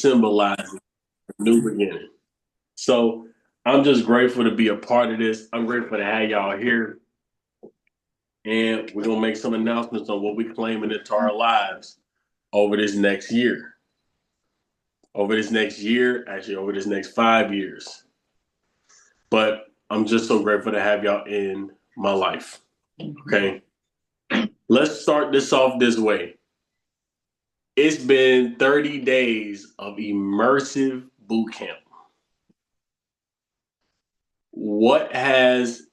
symbolizes a new beginning. So I'm just grateful to be a part of this. I'm grateful to have y'all here. And we're gonna make some announcements on what we're claiming into our lives over this next year. Over this next year, actually over this next 5 years. But I'm just so grateful to have y'all in my life. Okay. Let's start this off this way. It's been 30 days of immersive boot camp. What has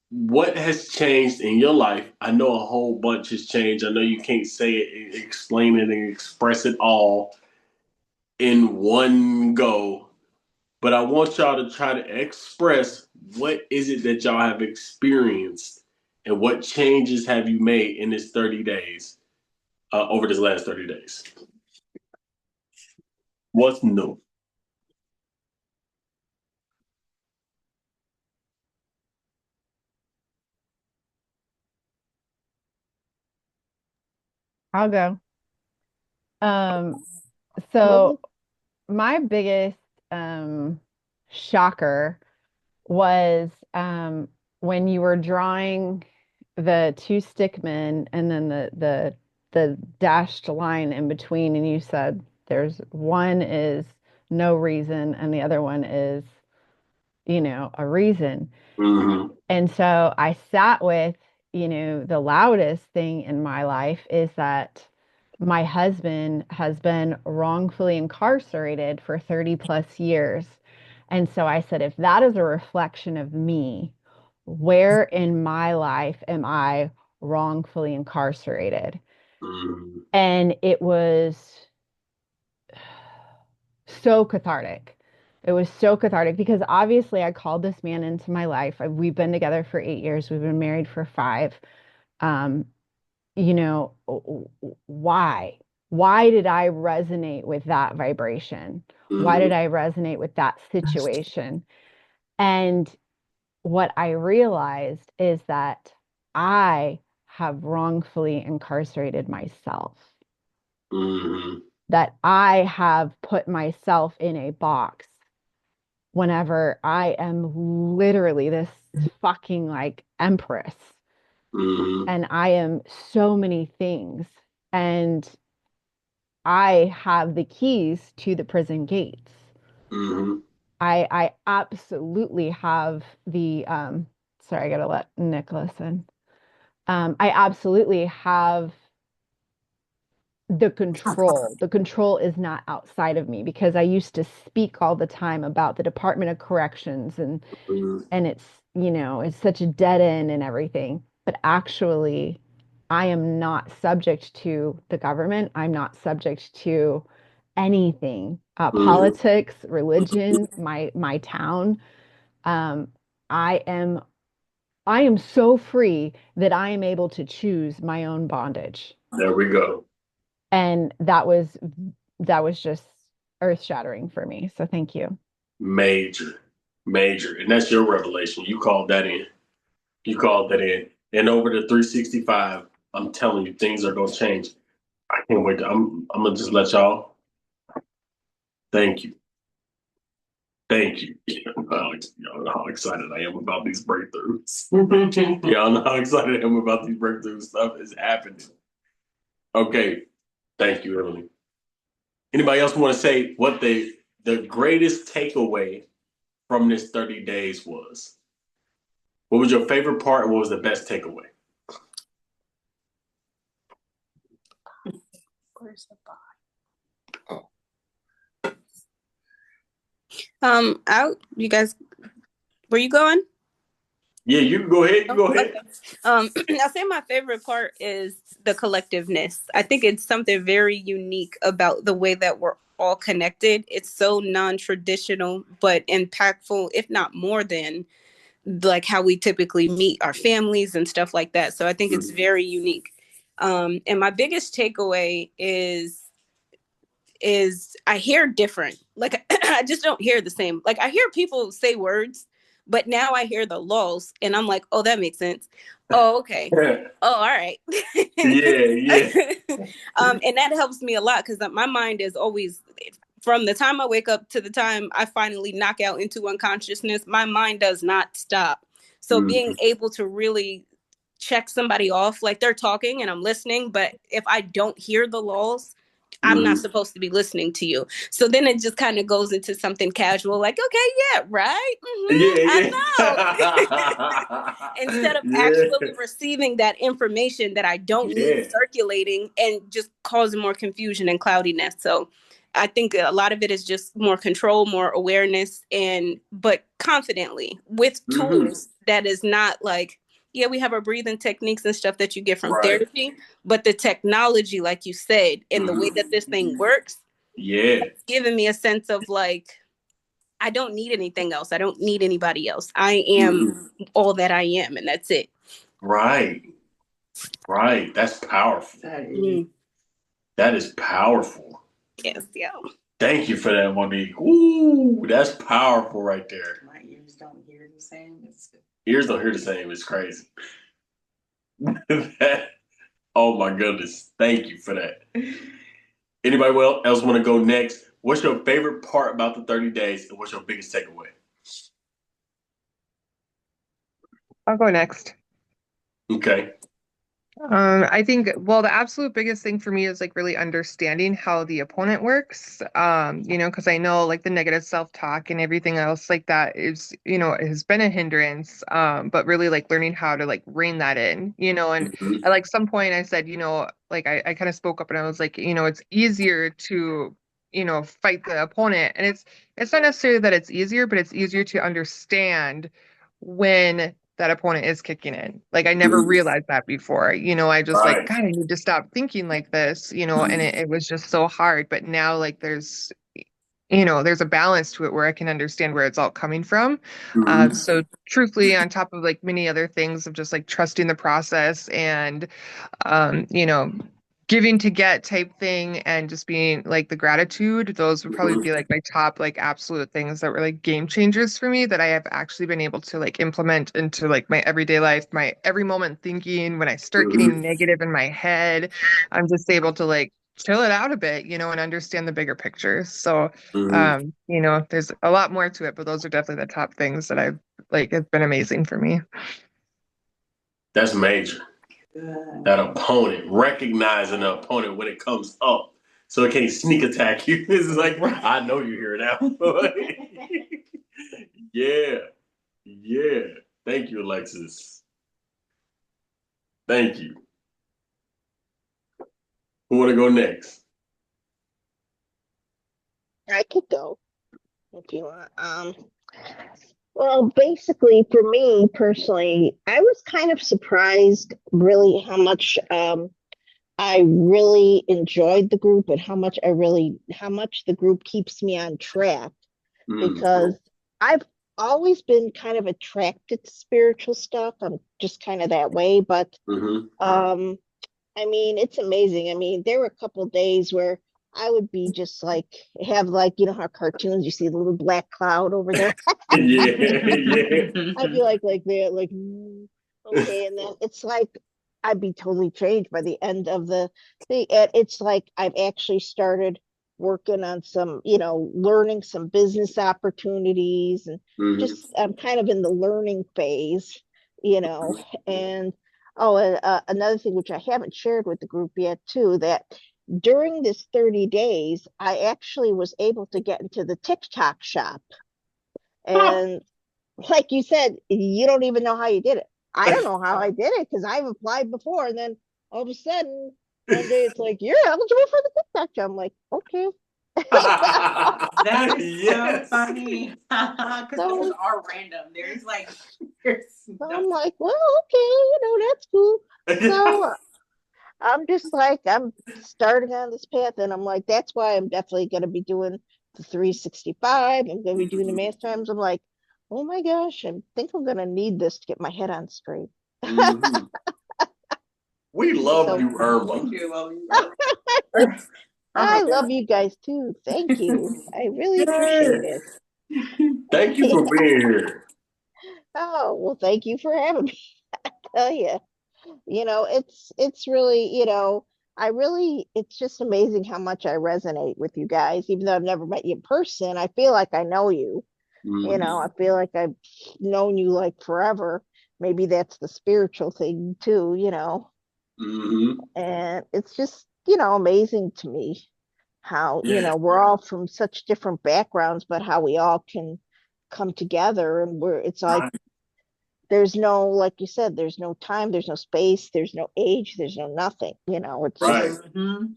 what has changed in your life? I know a whole bunch has changed. I know you can't say it, explain it, and express it all in one go. But I want y'all to try to express what is it that y'all have experienced and what changes have you made in this 30 days, over this last 30 days. What's new? I'll go. Um, so my biggest shocker was when you were drawing the two stick men and then the dashed line in between, and you said there's one is no reason and the other one is, a reason. Mm-hmm. And so I sat with, the loudest thing in my life is that my husband has been wrongfully incarcerated for 30 plus years. And so I said, if that is a reflection of me, where in my life am I wrongfully incarcerated? Mm-hmm. And it was so cathartic. It was so cathartic because obviously I called this man into my life. We've been together for 8 years. We've been married for five. Um, why? Why did I resonate with that vibration? Why Mm-hmm. did I resonate with that situation? And what I realized is that I have wrongfully incarcerated myself, Mm-hmm. that I have put myself in a box whenever I am literally this fucking like empress Mm-hmm. and I am so many things and I have the keys to the prison gates. Mm-hmm. I absolutely have the sorry, I gotta let Nick listen. I absolutely have the control. The control is not outside of me because I used to speak all the time about the Department of Corrections and it's, it's such a dead end and everything. But actually, I am not subject to the government. I'm not subject to anything, Mm-hmm. politics, religion, my town. Um, I am I am so free that I am able to choose my own bondage. There we go. And that was just earth shattering for me. So thank you. Major, major, and that's your revelation. You called that in. You called that in. And over the 365, I'm telling you, things are gonna change. I can't wait. I'm gonna just let y'all. Thank you. Thank you. Y'all know how excited I am about these breakthroughs. Y'all know how excited I am about these breakthroughs. Stuff is happening. Okay. Thank you, Emily. Anybody else want to say what the greatest takeaway from this 30 days was? What was your favorite part and what was the best takeaway? Where's the out. You guys, where you going? Yeah, you can go ahead. You go ahead. Okay. I'll say my favorite part is the collectiveness. I think it's something very unique about the way that we're all connected. It's so non-traditional, but impactful, if not more than like how we typically meet our families and stuff like that. So I think it's very unique. And my biggest takeaway is I hear different. Like I just don't hear the same. Like I hear people say words, but now I hear the lulls and I'm like, oh, that makes sense. Oh, okay. Yeah, Oh, all right. yeah. And that helps me a lot because my mind is always from the time I wake up to the time I finally knock out into unconsciousness, my mind does not stop. So being able to really check somebody off, like they're talking and I'm listening, but if I don't hear the lulls, I'm not supposed to be listening to you. So then it just kind of goes into something casual, like, okay, yeah, right. I know. Instead of actually receiving that information that I don't need circulating and just causing more confusion and cloudiness. So I think a lot of it is just more control, more awareness, but confidently with tools that is not like, yeah, we have our breathing techniques and stuff that you get from therapy, but the technology, like you said, and the way that this thing works, it's giving me a sense of like, I don't need anything else. I don't need anybody else. I am all that I am, and that's it. Right. That's powerful. That is powerful. Yes, yeah. Thank you for that, Monique. Ooh, that's powerful right there. My ears don't hear the same. Ears don't hear the same. It's crazy. Oh my goodness. Thank you for that. Anybody else want to go next? What's your favorite part about the 30 days and what's your biggest takeaway? I'll go next. Okay. I think, well, the absolute biggest thing for me is like really understanding how the opponent works. Because I know like the negative self-talk and everything else like that is, it has been a hindrance. But really like learning how to like rein that in, and at like some point I said, like I kind of spoke up and I was like, it's easier to, fight the opponent. And it's not necessarily that it's easier, but it's easier to understand when that opponent is kicking in. Like I never realized that before. I just like, God, I need to stop thinking like this, and it was just so hard. But now like there's a balance to it where I can understand where it's all coming from. So truthfully, on top of like many other things of just like trusting the process and giving to get type thing and just being like the gratitude, those would probably be like my top like absolute things that were like game changers for me that I have actually been able to like implement into like my everyday life, my every moment thinking. When I start getting negative in my head, I'm just able to like chill it out a bit, and understand the bigger picture. So there's a lot more to it, but those are definitely the top things that I've like have been amazing for me. That's major. That opponent, recognizing the opponent when it comes up, so it can't sneak attack you. This is like, I know you hear it now. Yeah. Thank you, Alexis. Thank you. Who want to go next? I could go if you want. Well, basically, for me personally, I was kind of surprised really how much I really enjoyed the group and how much the group keeps me on track because I've always been kind of attracted to spiritual stuff. I'm just kind of that way, but I mean, it's amazing. I mean, there were a couple days where I would be just like have like how cartoons you see the little black cloud over there. Yeah. I'd be like that, like okay, and then it's like I'd be totally changed by the end of the thing. And it's like I've actually started working on some, learning some business opportunities and just I'm kind of in the learning phase, and another thing which I haven't shared with the group yet too, that during this 30 days, I actually was able to get into the TikTok shop. And like you said, you don't even know how you did it. I don't know how I did it because I've applied before. And then all of a sudden, one day it's like, you're eligible for the TikTok shop. I'm like, okay. That is so funny. Because those are random. I'm like, well, okay, that's cool. So I'm just like, I'm starting on this path, and I'm like, that's why I'm definitely going to be doing the 365. I'm going to be doing the math times. I'm like, oh my gosh, I think I'm going to need this to get my head on straight. We love you, Irma. I love you guys too. Thank you. I really appreciate it. Thank you for being here. Oh, well, thank you for having me. I tell you, it's really, it's just amazing how much I resonate with you guys, even though I've never met you in person. I feel like I know you. Mhm. I feel like I've known you like forever. Maybe that's the spiritual thing too, Mhm. and it's just, amazing to me how, Yeah. we're all from such different backgrounds, but how we all can come together and it's like Right. there's no, like you said, there's no time, there's no space, there's no age, there's no nothing, it's Right. just, Mhm.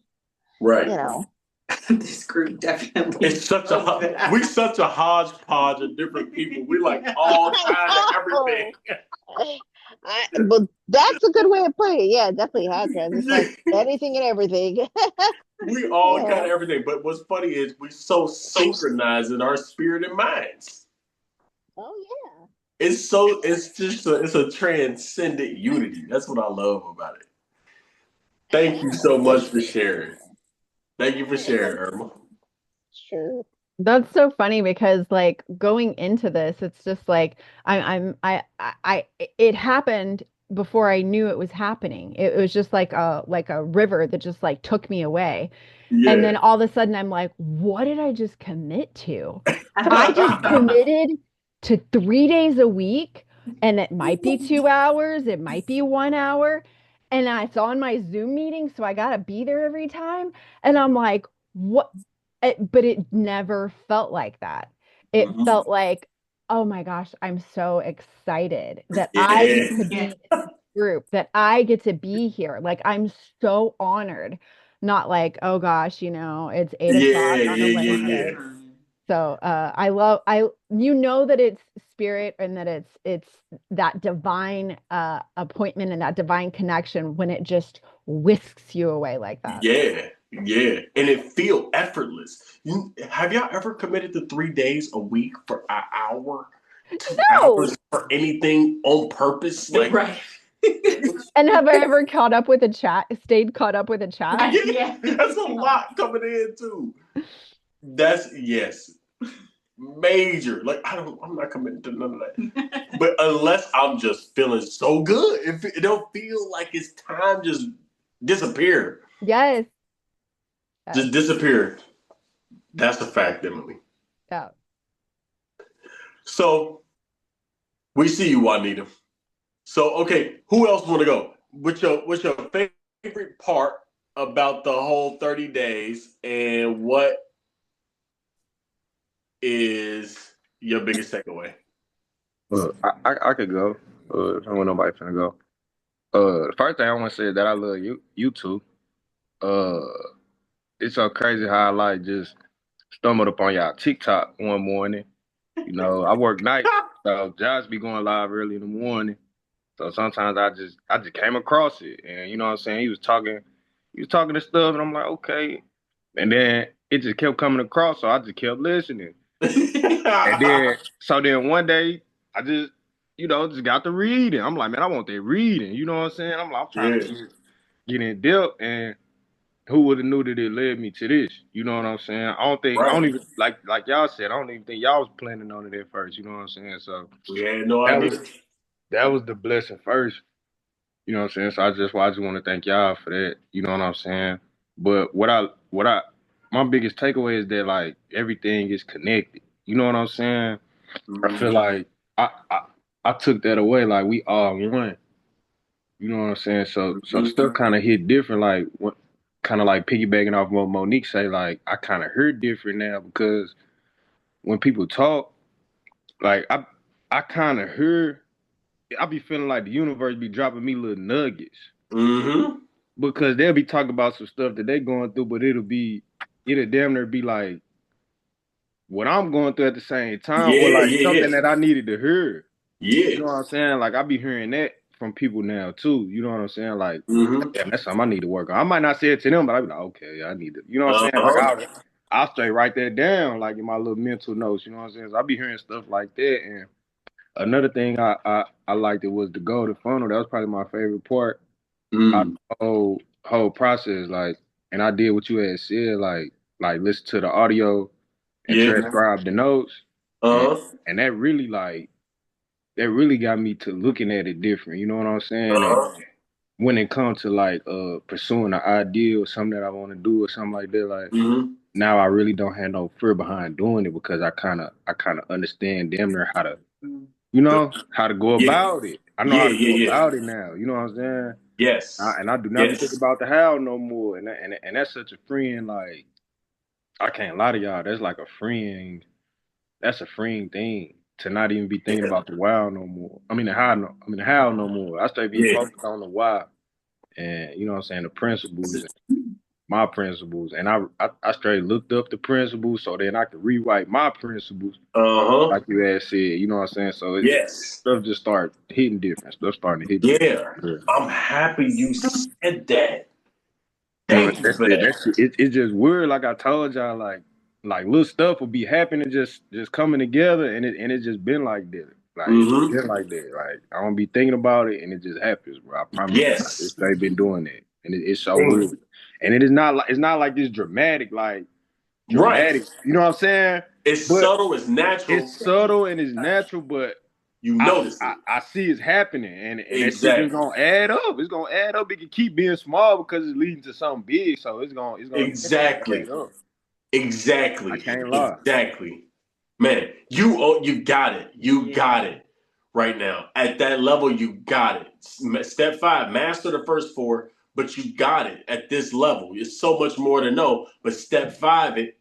Right. you know, This group definitely It's such knows we that. such a hodgepodge of different people. We like all kind of I everything. know. But that's a good way of putting it. Yeah, definitely hot guys. It's like anything and everything. We all kind Yeah. of everything. But what's funny is we so synchronized in our spirit and minds. Oh yeah. It's a transcendent unity. That's what I love about it. Thank you so much for sharing. Thank you for Yeah, sharing, Irma. sure. That's so funny because like going into this, it's just like it happened before I knew it was happening. It was just like a river that just like took me away. And Yeah. then all of a sudden I'm like, what did I just commit to? I just committed to 3 days a week, and it might be 2 hours, it might be 1 hour. And it's on my Zoom meeting, so I gotta be there every time. And I'm like, what? But it never felt like that. It Mhm. felt like, oh my gosh, I'm so excited that I Yeah. get to be Yeah. in this group, that I get to be here. Like, I'm so honored. Not like, oh gosh, it's 8 o'clock Yeah. on a Yeah. Yeah. Yeah. Wednesday. So I love I you know that it's spirit and that it's that divine appointment and that divine connection when it just whisks you away like that. Yeah, yeah, and it feel effortless. Have y'all ever committed to 3 days a week for an hour, 2 hours No. for anything on purpose? Like, Right. And have I ever caught up with a chat, stayed caught up with a chat? Right. yeah, Yeah. that's a lot coming in too. That's yes, major. Like I'm not committing to none of that. But unless I'm just feeling so good, it don't feel like it's time just disappear, Yes. Yes. just disappear. That's a fact, Emily. Yeah. So we see you, Juanita. So okay, who else want to go? What's your favorite part about the whole 30 days, and what is your biggest takeaway? I could go. If I want nobody finna go. The first thing I want to say is that I love you too. Uh, it's so crazy how I like just stumbled upon y'all TikTok one morning. I work nights, so Josh be going live early in the morning. So sometimes I just came across it, and you know what I'm saying. He was talking to stuff, and I'm like, okay. And then it just kept coming across, so I just kept listening. And then one day I just got to reading. I'm like, man, I want that reading. You know what I'm saying? I'm trying Yeah, to get in depth, and who would have knew that it led me to this? You know what I'm saying? I right. don't even like y'all said. I don't even think y'all was planning on it at first. You know what I'm saying? So We had no that idea. was that was the blessing first. You know what I'm saying? So I just want to thank y'all for that. You know what I'm saying? But my biggest takeaway is that like everything is connected. You know what I'm saying? I feel Mhm. like I took that away. Like we all one. You know what I'm saying? So Mhm. stuff kind of hit different. Like what, kind of like piggybacking off what Monique say. Like I kind of heard different now because when people talk, like I kind of heard. I be feeling like the universe be dropping me little nuggets Mhm. because they'll be talking about some stuff that they going through, but it'll damn near be like what I'm going through at the same time, or Yeah, like yeah, something that I needed to hear. You yeah. know what I'm saying? Like I be hearing that from people now too. You know what I'm saying? Like, Mhm. damn, that's something I need to work on. I might not say it to them, but I be like, okay, I need to. You know what I'm Uh saying? Like huh. I'll straight write that down, like in my little mental notes. You know what I'm saying? So I be hearing stuff like that. And another thing I liked it was the golden funnel. That was probably my favorite part out Mm. the whole process. Like, and I did what you had said, like listen to the audio and Yeah. transcribe the notes, and Uh huh. and that really got me to looking at it different. You know what I'm Uh saying? huh. when it comes to like pursuing an idea or something that I want to do or something like that, like Mm-hmm. now I really don't have no fear behind doing it because I kinda understand damn near how to how to go Yeah, about it. I know yeah, how to go yeah, yeah. about it now. You know what I'm saying? Yes, And I do not be thinking yes. about the how no more. And that's such a friend. Like I can't lie to y'all. That's like a friend. That's a freeing thing to not even be thinking Yeah, about the wow no more. I mean the how no. I mean the how no more. I stay being yeah. focused on the why and you know what I'm saying the principles, my principles, and I straight looked up the principles so then I could rewrite my principles Uh-huh. like you had said. You know what I'm saying? So Yes. stuff just start hitting different. Stuff starting to hit Yeah. different. I'm happy you said that. You know, Thank you that's for it. that. It's just weird. Like I told y'all, like little stuff will be happening, just coming together, and it just been like that. Like it's Mm-hmm. been like that. Like I don't be thinking about it, and it just happens, bro. I promise you. Like, Yes. they've been doing that, and it's so Mm. weird. And it's not like this dramatic, like Right. dramatic. You know what I'm saying? It's But subtle, it's natural. it's subtle and it's natural, but You notice it. I see it's happening, and that shit just Exactly. gonna add up. It's gonna add up. It can keep being small because it's leading to something big. So it's gonna Exactly. add up. I Exactly. can't lie. Exactly. Man, you got it. You got it right now. At that level, you got it. Step 5, master the first 4, but you got it at this level. It's so much more to know, but step 5 it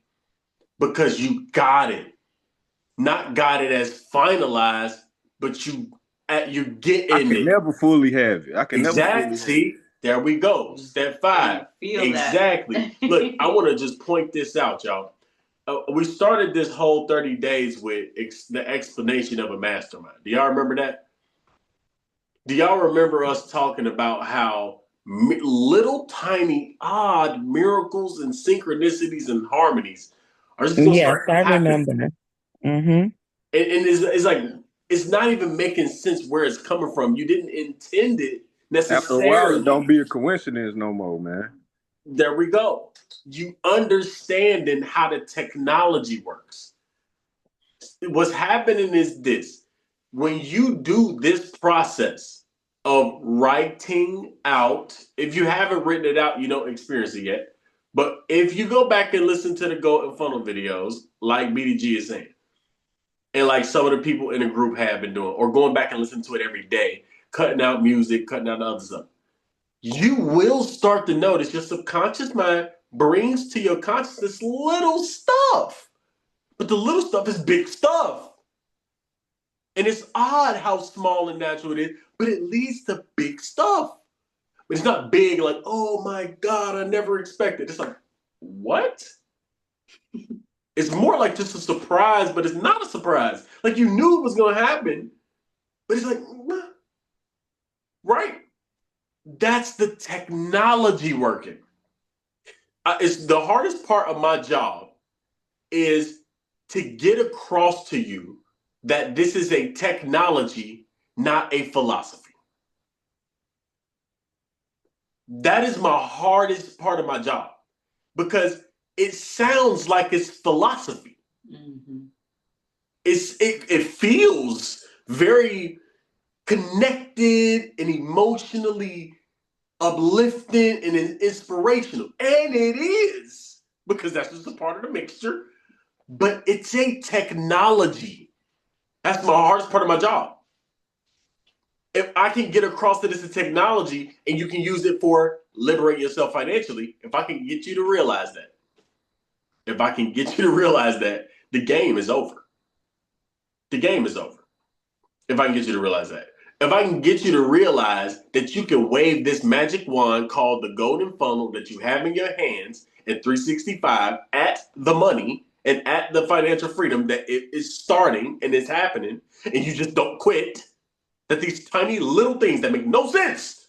because you got it. Not got it as finalized, but you get I in can it. never fully have it. I can never Exactly. fully have it. See, there we go. Step 5. Feel Exactly. that. Look, I want to just point this out, y'all. We started this whole 30 days with the explanation of a mastermind. Do y'all remember that? Do y'all remember us talking about how little tiny odd miracles and synchronicities and harmonies are just going to Yes, start I happening? remember. Mm-hmm. And it's like, it's not even making sense where it's coming from. You didn't intend it After a while, it necessarily. don't be a coincidence no more, man. There we go. You understanding how the technology works. What's happening is this: when you do this process of writing out, if you haven't written it out, you don't experience it yet. But if you go back and listen to the Golden Funnel videos, like BDG is saying, and like some of the people in the group have been doing, or going back and listening to it every day, cutting out music, cutting out the other stuff, you will start to notice your subconscious mind brings to your consciousness little stuff. But the little stuff is big stuff. And it's odd how small and natural it is, but it leads to big stuff. But it's not big like, oh my God, I never expected. It's like, what? It's more like just a surprise, but it's not a surprise. Like you knew it was going to happen, but it's like, right? That's the technology working. It's the hardest part of my job is to get across to you that this is a technology, not a philosophy. That is my hardest part of my job because it sounds like it's philosophy. Mm-hmm. It feels very connected and emotionally uplifting and inspirational. And it is, because that's just a part of the mixture. But it's a technology. That's my hardest part of my job. If I can get across that it's a technology and you can use it for liberating yourself financially, if I can get you to realize that, if I can get you to realize that, the game is over. The game is over. If I can get you to realize that. If I can get you to realize that you can wave this magic wand called the golden funnel that you have in your hands in 365 at the money and at the financial freedom that it is starting and it's happening, and you just don't quit, that these tiny little things that make no sense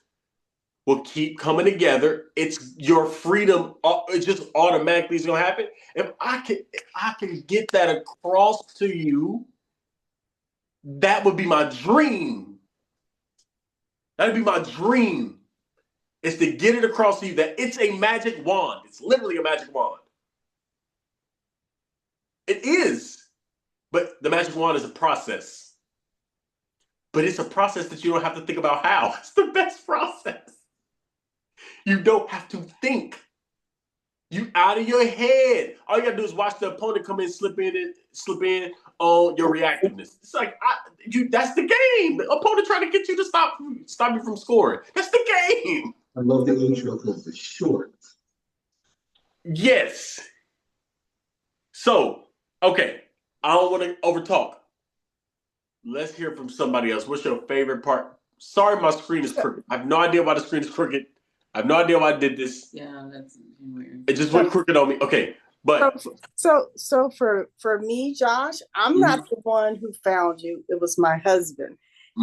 will keep coming together. It's your freedom. It just automatically is going to happen. If I can get that across to you, that would be my dream. That'd be my dream, is to get it across to you that it's a magic wand. It's literally a magic wand. It is. But the magic wand is a process. But it's a process that you don't have to think about how. It's the best process. You don't have to think. You out of your head. All you gotta do is watch the opponent come in, slip in on your reactiveness. It's like that's the game. The opponent trying to get you to stop you from scoring. That's the game. I love the intro because it's short. Yes. So, okay. I don't want to overtalk. Let's hear from somebody else. What's your favorite part? Sorry, my screen is crooked. I have no idea why the screen is crooked. I have no idea why I did this. Yeah, that's weird. It just went crooked on me. Okay, but So for me, Josh, I'm not the one who found you. It was my husband.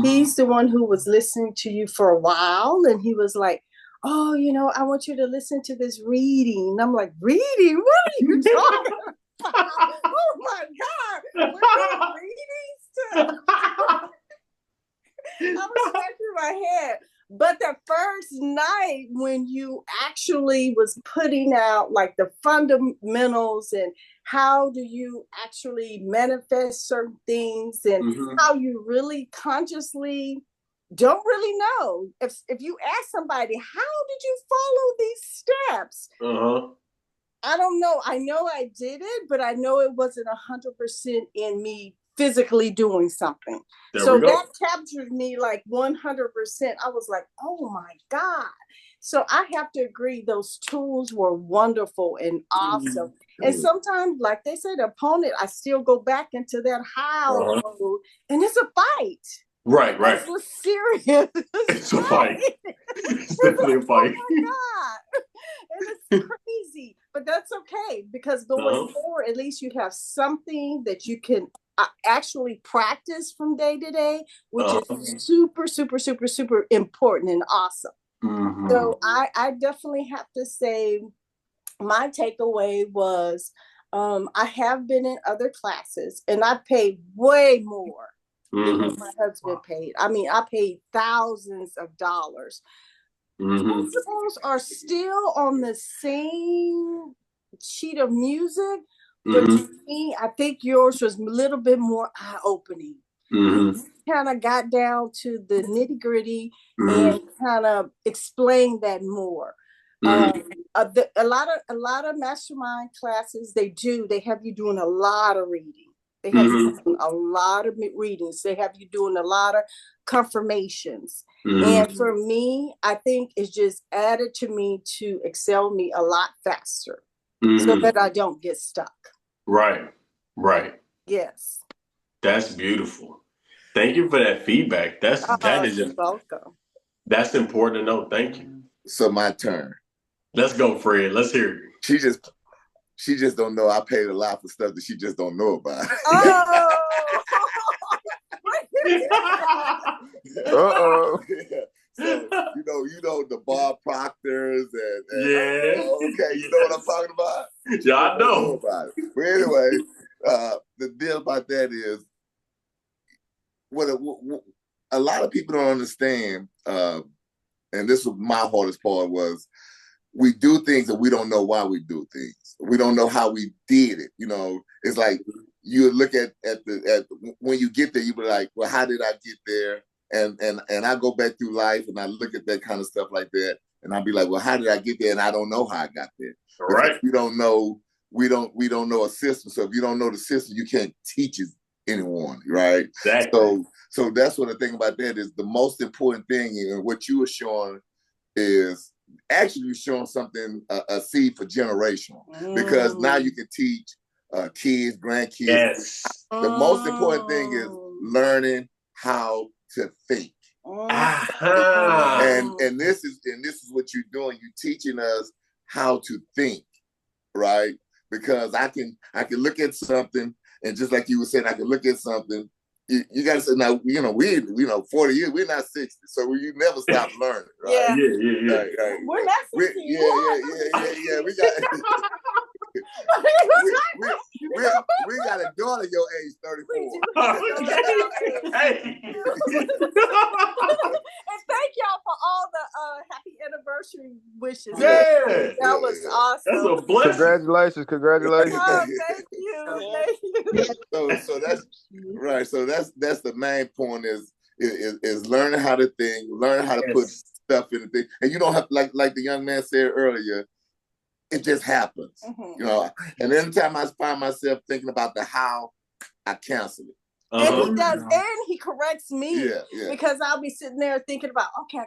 He's the one who was listening to you for a while, and he was like, "Oh, I want you to listen to this reading." And I'm like, "Reading? What are you talking about? Oh my God! What readings?" I was scratching my head. But the first night when you actually was putting out like the fundamentals and how do you actually manifest certain things and how you really consciously don't really know. If you ask somebody, how did you follow these steps? I don't know. I know I did it, but I know it wasn't 100% in me physically doing something. So that captured me like 100%. I was like, oh my God. So I have to agree, those tools were wonderful and awesome. And sometimes, like they said, the opponent, I still go back into that howl mode, and it's a fight. Right. It's serious. It's a fight. It's definitely a fight. Oh my God. And it's crazy, but that's okay, because going forward, at least you have something that you can actually practice from day to day, which is super, super, super, super important and awesome. So I definitely have to say my takeaway was I have been in other classes and I paid way more than what my husband paid. I mean, I paid thousands of dollars. Principles are still on the same sheet of music, but to me, I think yours was a little bit more eye-opening. Kind of got down to the nitty-gritty and kind of explained that more. A lot of mastermind classes, they have you doing a lot of reading. They have you doing a lot of readings. They have you doing a lot of confirmations. And for me, I think it's just added to me to excel me a lot faster so that I don't get stuck. Right. Yes. That's beautiful. Thank you for that feedback. That is welcome. That's important to know. Thank you. So my turn. Let's go, Fred. Let's hear it. She just don't know I paid a lot for stuff that she just don't know about. So you know the Bob Proctors and okay, you know what I'm talking about? Yeah, I know about it. But anyway, the deal about that is what a lot of people don't understand, and this was my hardest part, was we do things and we don't know why we do things. We don't know how we did it. It's like you look at when you get there, you be like, well, how did I get there? And I go back through life and I look at that kind of stuff like that, and I'll be like, well, how did I get there? And I don't know how I got there. Right. We don't know a system. So if you don't know the system, you can't teach it anyone, right? Exactly. So that's what the thing about that is. The most important thing, and what you were showing is actually you're showing something, a seed for generational, because now you can teach kids, grandkids. Yes. The most important thing is learning how to think. And this is what you're doing. You're teaching us how to think, right? Because I can look at something, and just like you were saying, I can look at something. You got to say, now, we 40 years, we're not 60, so you never stop learning, right? Yeah. Right. We're not 60. Yeah. We got we got a daughter your age, 34. Hey. And thank y'all for all the happy anniversary wishes. Yeah. That was awesome. That's a blessing. Congratulations. Oh, thank you. So that's right. So that's the main point is learning how to think, learn how to put stuff in the thing, and you don't have like the young man said earlier. It just happens, you know. And anytime I find myself thinking about the how, I cancel it. And he does, and he corrects me because I'll be sitting there thinking about, okay,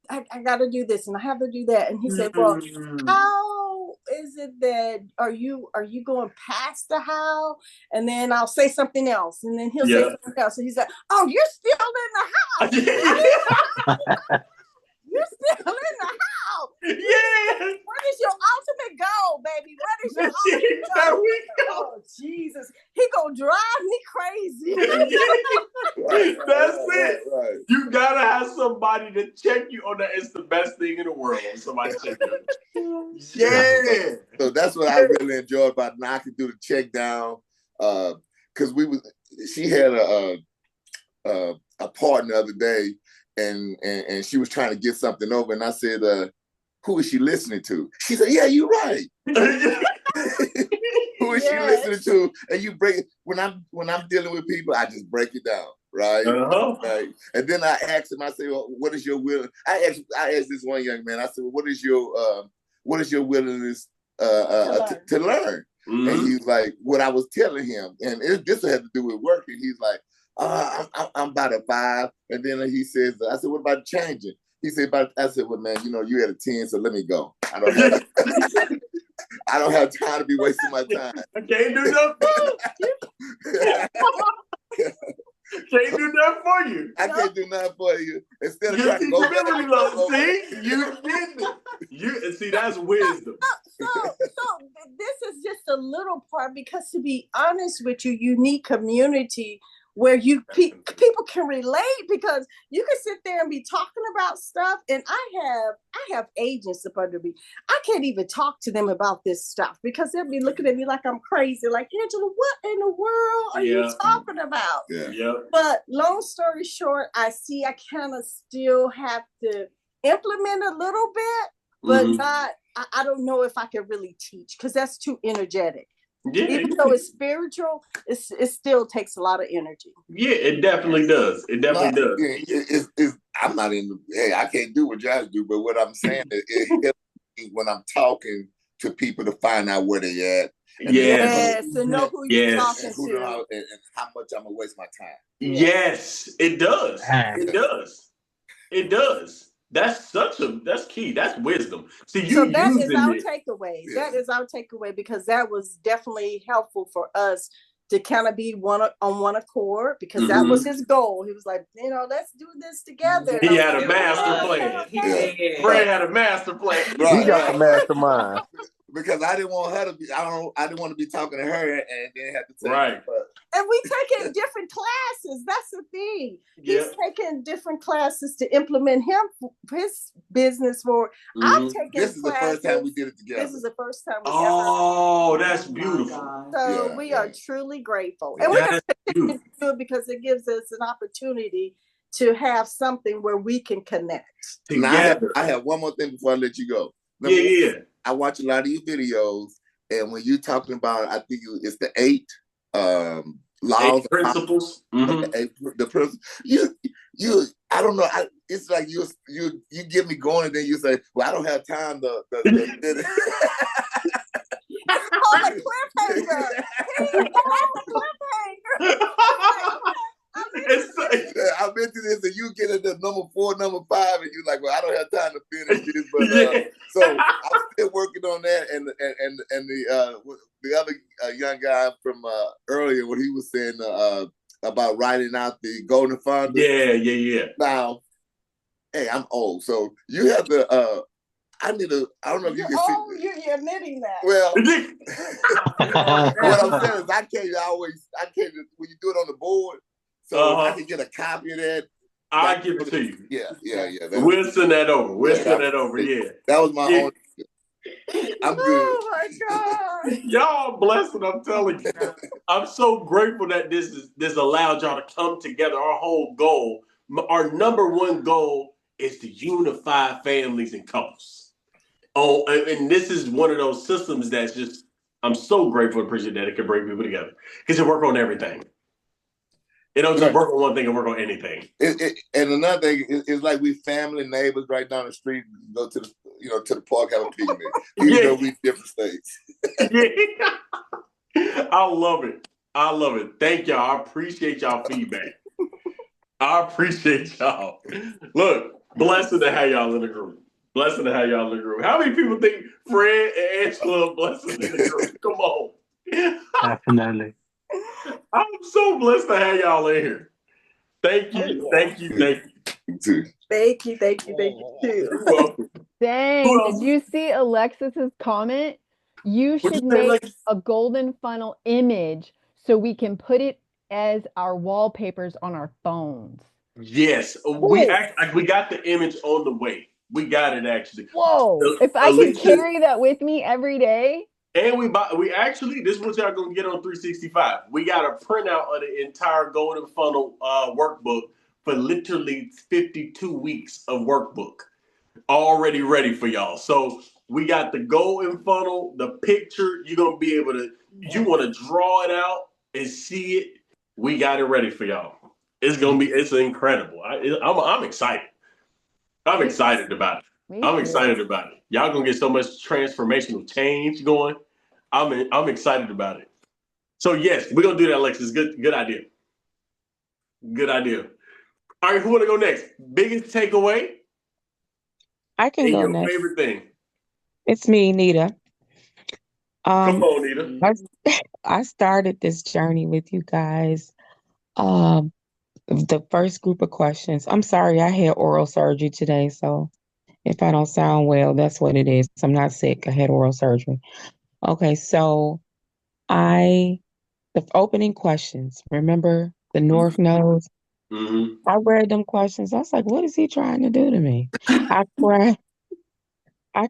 I gotta do this and I have to do that. And he said, well, how is it that are you going past the how? And then I'll say something else, and then he'll say something else, and he's like, oh, you're still in the house. You're still in the house. Yeah. What is your ultimate goal, baby? What is your ultimate goal? Oh, Jesus. He gonna drive me crazy. That's it. Right. You gotta have somebody to check you on that. It's the best thing in the world when somebody check you. Yeah. So that's what I really enjoy about now. I can do the check down. Because she had a partner the other day, and she was trying to get something over, and I said, who is she listening to? She said, yeah, you're right. Who is she listening to? And you break it. When I'm dealing with people, I just break it down, right? Right. And then I asked him, I said, well, what is your will? I asked this one young man, I said, well, what is your willingness to learn? And he's like, what I was telling him, and this had to do with work, and he's like, I'm about a 5. And then he says, I said, what about changing? He said, I said, well, man, you had a 10, so let me go. I don't have time to be wasting my time. I can't do nothing. Can't do nothing for you. I can't do nothing for you. Instead of trying to go back. See, you did it. See, that's wisdom. So this is just a little part, because to be honest with you, you need community where people can relate, because you can sit there and be talking about stuff, and I have agents up under me. I can't even talk to them about this stuff because they'll be looking at me like I'm crazy. Like, Angela, what in the world are you talking about? But long story short, I kind of still have to implement a little bit, but not. I don't know if I can really teach, because that's too energetic. Yeah, even though it's spiritual, it still takes a lot of energy. Yeah, it definitely does. It definitely does. I'm not in. Hey, I can't do what y'all do, but what I'm saying is, it helps me when I'm talking to people to find out where they at. Yes, to know who you're talking to, and how much I'm gonna waste my time. Yes, it does. It does. It does. That's key. That's wisdom. See, that is our takeaway. That is our takeaway, because that was definitely helpful for us to kind of be on one accord, because that was his goal. He was like, let's do this together. He had a master plan. Fred had a master plan. Right. He got a mastermind. Because I didn't want her to be. I didn't want to be talking to her and then have to say. Right. And we taking different classes. That's the thing. He's taking different classes to implement his business for. I'm taking. This is classes. The first time we did it together. This is the first time we ever. That's beautiful. So we are truly grateful, and we're going to continue to do it because it gives us an opportunity to have something where we can connect together. I have one more thing before I let you go. I watch a lot of your videos, and when you're talking about, I think it's the 8 laws, 8 principles. The principles. You. I don't know. It's like you get me going, and then you say, "Well, I don't have time to." On the cliffhanger. I mentioned this, and you get into number 4, number 5, and you're like, "Well, I don't have time to finish this." But so I'm still working on that, and the other young guy from earlier, what he was saying about writing out the golden fund. Yeah. Now, hey, I'm old, so you have to. I don't know if you can see. You're admitting that. Well, what I'm saying is I can't when you do it on the board. So I can get a copy of that. I'll give it to you. Yeah. We'll send that over. Yeah. That was my own. I'm good. Oh my God. Y'all blessed, I'm telling you. I'm so grateful that this allowed y'all to come together. Our whole goal, our number one goal, is to unify families and couples. Oh, and this is one of those systems that's just, I'm so grateful and appreciate that it can bring people together. Because it works on everything. It don't just work on one thing and work on anything. And another thing is like we family neighbors right down the street. Go to the to the park, have a picnic. Even though we different states. I love it. I love it. Thank y'all. I appreciate y'all feedback. I appreciate y'all. Look, blessing to have y'all in the group. Blessing to have y'all in the group. How many people think Fred and Angela are blessings in the group? Come on. Definitely. I'm so blessed to have y'all in here. Thank you. Thank you. Thank you. Thank you. Thank you. Thank you too. You're welcome. Dang, did you see Alexis's comment? You should make a golden funnel image so we can put it as our wallpapers on our phones. Yes, we got the image on the way. We got it actually. Whoa! If I could carry that with me every day. And we actually, this is what y'all gonna get on 365. We got a printout of the entire golden funnel workbook for literally 52 weeks of workbook already ready for y'all. So we got the golden funnel, the picture. You're gonna be able to. You want to draw it out and see it. We got it ready for y'all. It's incredible. I'm excited. I'm excited about it. I'm excited about it. Y'all gonna get so much transformational change going. I'm excited about it. So yes, we're gonna do that, Alexis. Good idea. Good idea. All right, who wanna go next? Biggest takeaway? I can go your next. Favorite thing? It's me, Nita. Come on, Nita. I started this journey with you guys. The first group of questions. I'm sorry, I had oral surgery today, so if I don't sound well, that's what it is. I'm not sick. I had oral surgery. Okay, so the opening questions. Remember the North Node? Mm-hmm. I read them questions. I was like, what is he trying to do to me? I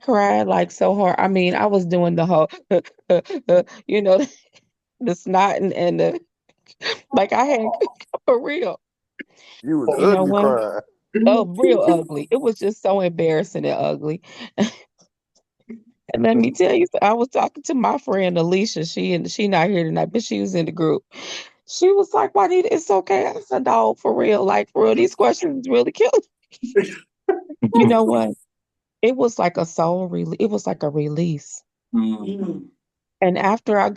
cried like so hard. I mean, I was doing the whole, the snotting and the, like I had, for real. You was You know ugly what? crying. Oh, real ugly. It was just so embarrassing and ugly. And let me tell you, I was talking to my friend Alicia. She not here tonight, but she was in the group. She was like, "Juanita, it's okay." I said, "No, for real. Like, for real, these questions really killed me." You know what? It was like a it was like a release. Mm-hmm. And after I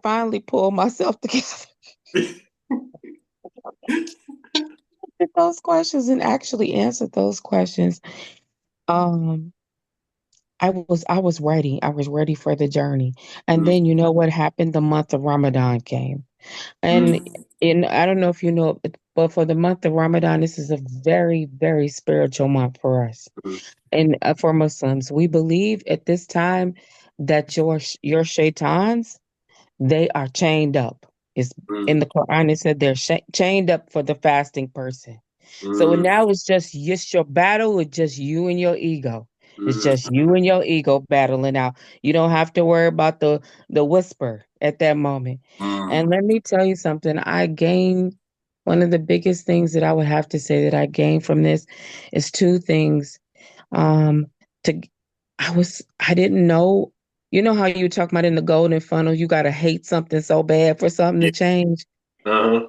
finally pulled myself together, did those questions and actually answered those questions, I was ready. I was ready for the journey. And then you know what happened? The month of Ramadan came. And I don't know if you know, but for the month of Ramadan, this is a very, very spiritual month for us. And for Muslims, we believe at this time that your shaitans, they are chained up. It's in the Quran, it said they're chained up for the fasting person. So now it's just your battle with just you and your ego. It's just you and your ego battling out. You don't have to worry about the whisper at that moment. And let me tell you something. I gained one of the biggest things that I would have to say that I gained from this is two things. I didn't know. You know how you talk about in the golden funnel, you gotta hate something so bad for something to change. I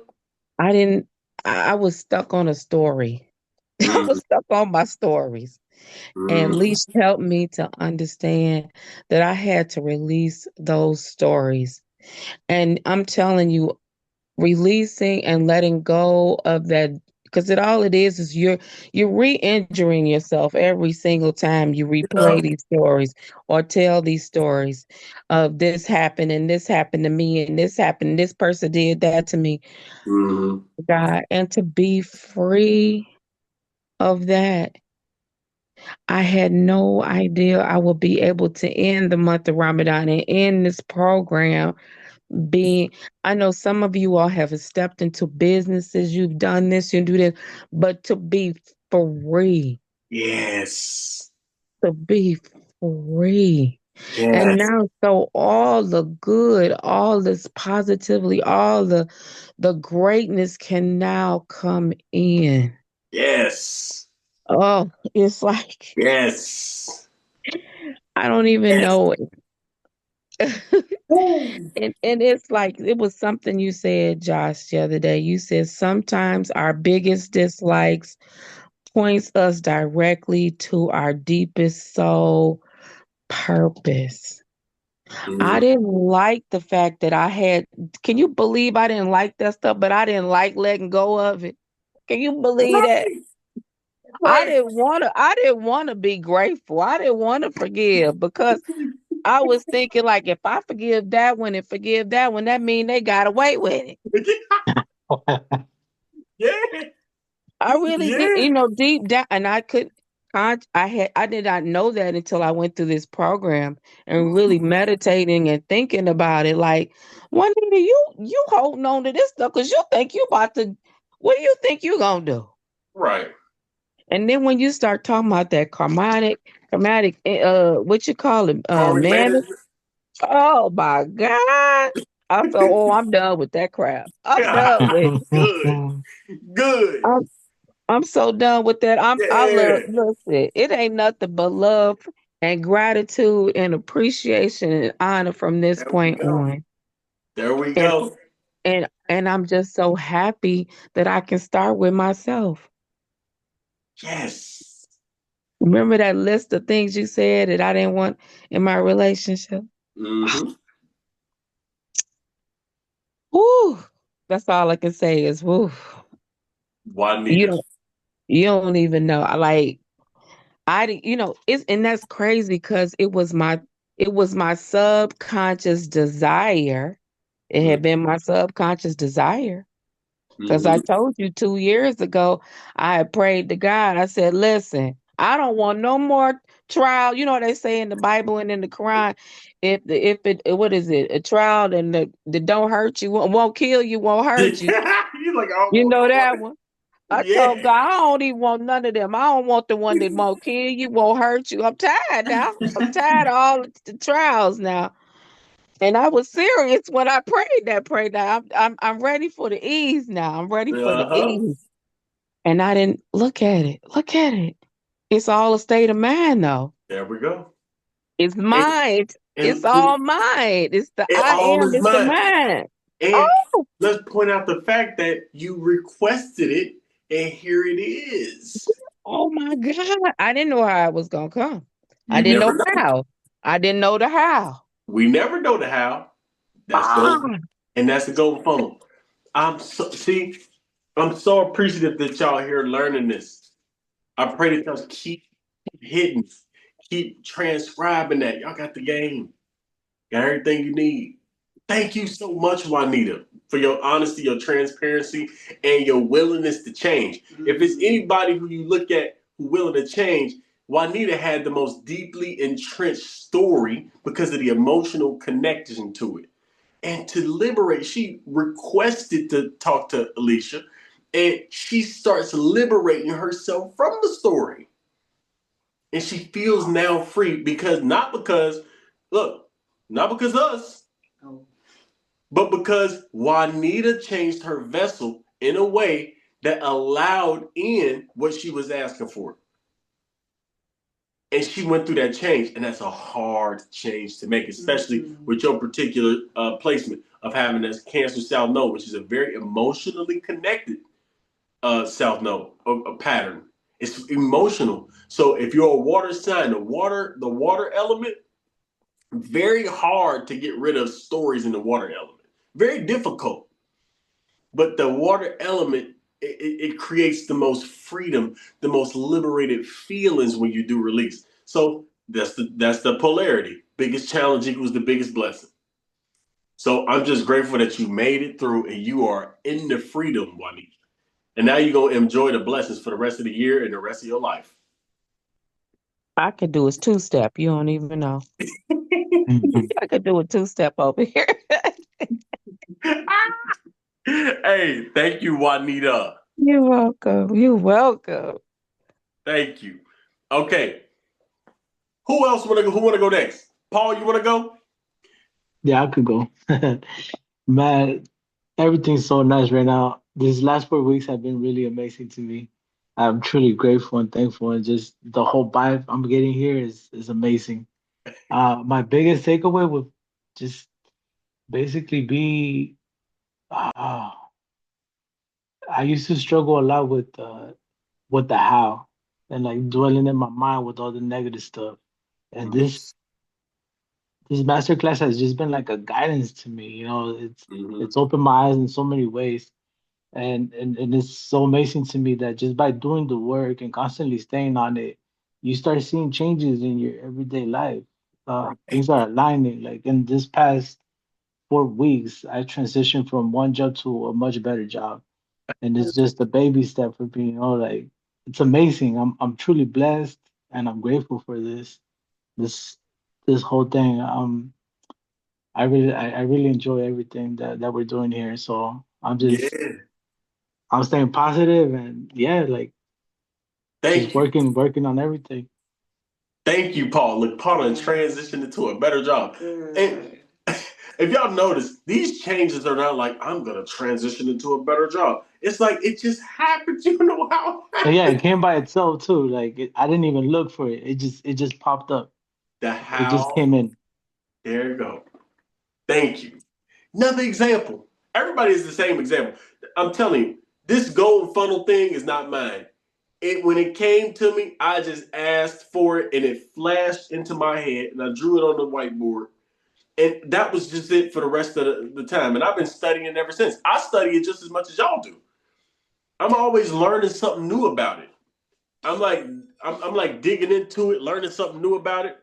was stuck on a story. I was stuck on my stories. And Leash helped me to understand that I had to release those stories. And I'm telling you, releasing and letting go of that, because all it is you're re-injuring yourself every single time you replay these stories or tell these stories of this happened and this happened to me and this happened and this person did that to me. God, and to be free of that. I had no idea I would be able to end the month of Ramadan and end this program I know some of you all have stepped into businesses, you've done this, you do this, but to be free. Yes. To be free. Yes. And now, so all the good, all this positively, all the greatness can now come in. Yes. Oh, it's like, yes. I don't even know. And it's like it was something you said, Josh, the other day. You said sometimes our biggest dislikes points us directly to our deepest soul purpose. I didn't like the fact that I had, can you believe I didn't like that stuff, but I didn't like letting go of it? Can you believe that? I didn't want to be grateful. I didn't want to forgive because I was thinking like if I forgive that one and forgive that one, that mean they got away with it. Yeah. I really did, Yeah. deep down, and I couldn't. I did not know that until I went through this program and really meditating and thinking about it. Like, Juanita, you holding on to this stuff because you think you about to. What do you think you gonna do? Right. And then when you start talking about that karmatic, what you call it, Karmic man? management. Oh my God! I thought, oh, I'm done with that crap. I'm done with it. Good. Good. I'm so done with that. I love, Yeah. listen, it ain't nothing but love and gratitude and appreciation and honor from this There we point go. on. There we And go. and I'm just so happy that I can start with myself. Yes. Remember that list of things you said that I didn't want in my relationship? Mm-hmm. Woo! That's all I can say is woo. Juanita. You don't even know. It's and that's crazy because it was my subconscious desire. It had been my subconscious desire. Because I Mm-hmm. told you 2 years ago, I had prayed to God. I said, listen, I don't want no more trial. You know what they say in the Bible and in the Quran, if it what is it? A trial that don't hurt you, won't kill you, won't hurt you. You're like, I don't You want know no more. that one. I Yeah. told God, I don't even want none of them. I don't want the one that won't kill you, won't hurt you. I'm tired now. I'm tired of all the trials now. And I was serious when I prayed that prayer. Now I'm ready for the ease now. I'm ready for the Uh-huh. ease. And I didn't look at it. Look at it. It's all a state of mind though. There we go. It's And, mind. It's and all mind. It's the it I all am. is It's the mine. mind. And Oh, let's point out the fact that you requested it, and here it is. oh my God. I didn't know how it was gonna come. I You didn't know never know. how. I didn't know the how. We never know the how. That's Ah. gold, and that's the golden funnel. I'm so appreciative that y'all here learning this. I pray that y'all keep hitting, keep transcribing that. Y'all got the game, got everything you need. Thank you so much, Juanita, for your honesty, your transparency, and your willingness to change. If it's anybody who you look at who willing to change, Juanita had the most deeply entrenched story because of the emotional connection to it. And to liberate, she requested to talk to Alicia, and she starts liberating herself from the story. And she feels now free not because us, but because Juanita changed her vessel in a way that allowed in what she was asking for. And she went through that change, and that's a hard change to make, especially with your particular placement of having this Cancer South Node, which is a very emotionally connected South Node a pattern. It's emotional. So if you're a water sign, the water element, very hard to get rid of stories in the water element. Very difficult. But the water element, it creates the most freedom, the most liberated feelings when you do release. So that's the polarity. Biggest challenge equals the biggest blessing. So I'm just grateful that you made it through and you are in the freedom, Juanita. And now you're gonna enjoy the blessings for the rest of the year and the rest of your life. I could do a two-step. You don't even know. I could do a two-step over here. Hey, thank you, Juanita. You're welcome. You're welcome. Thank you. Okay. Who else wanna go next? Paul, you wanna go? Yeah, I could go. Man, everything's so nice right now. These last 4 weeks have been really amazing to me. I'm truly grateful and thankful, and just the whole vibe I'm getting here is amazing. My biggest takeaway would just basically be. Uh, I used to struggle a lot with the how and like dwelling in my mind with all the negative stuff. And this masterclass has just been like a guidance to me. You know, it's opened my eyes in so many ways. And it's so amazing to me that just by doing the work and constantly staying on it, you start seeing changes in your everyday life. Things are aligning. Like in this past 4 weeks, I transitioned from one job to a much better job, and it's just a baby step for me. You know, like it's amazing. I'm truly blessed, and I'm grateful for this this whole thing. I really enjoy everything that we're doing here. So Yeah. I'm staying positive and yeah, like just Thank you. working on everything. Thank you, Paul. Look, Paul done transitioned into a better job. And if y'all notice, these changes are not like, I'm going to transition into a better job. It's like, it just happened. You know how it And yeah, it happened. came by itself too. Like I didn't even look for it. It just popped up. The It just came how, in. there you go. Thank you. Another example. Everybody is the same example. I'm telling you, this golden funnel thing is not mine. When it came to me, I just asked for it and it flashed into my head and I drew it on the whiteboard. And that was just it for the rest of the time. And I've been studying it ever since. I study it just as much as y'all do. I'm always learning something new about it. I'm like digging into it, learning something new about it.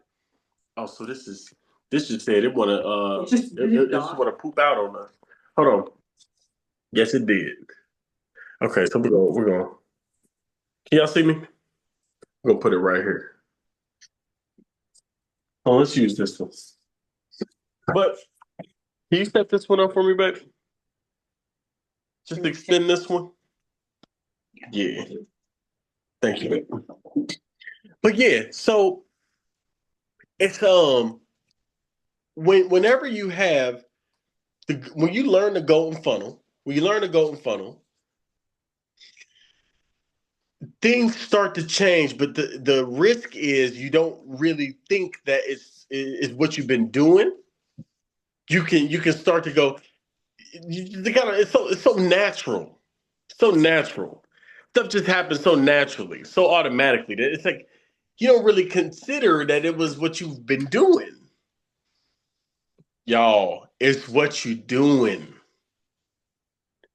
Oh, so this just said it it just wanna poop out on us. Hold on. Yes, it did. Okay, so we're going. Can y'all see me? We're gonna put it right here. Oh, let's use this one. But can you step this one up for me, baby? Just extend this one. Yeah. Thank you, baby. But yeah, so it's whenever you have when you learn the golden funnel, things start to change, but the risk is you don't really think that is what you've been doing. You can start to go. It's so natural, so natural. Stuff just happens so naturally, so automatically that it's like you don't really consider that it was what you've been doing. Y'all, it's what you're doing.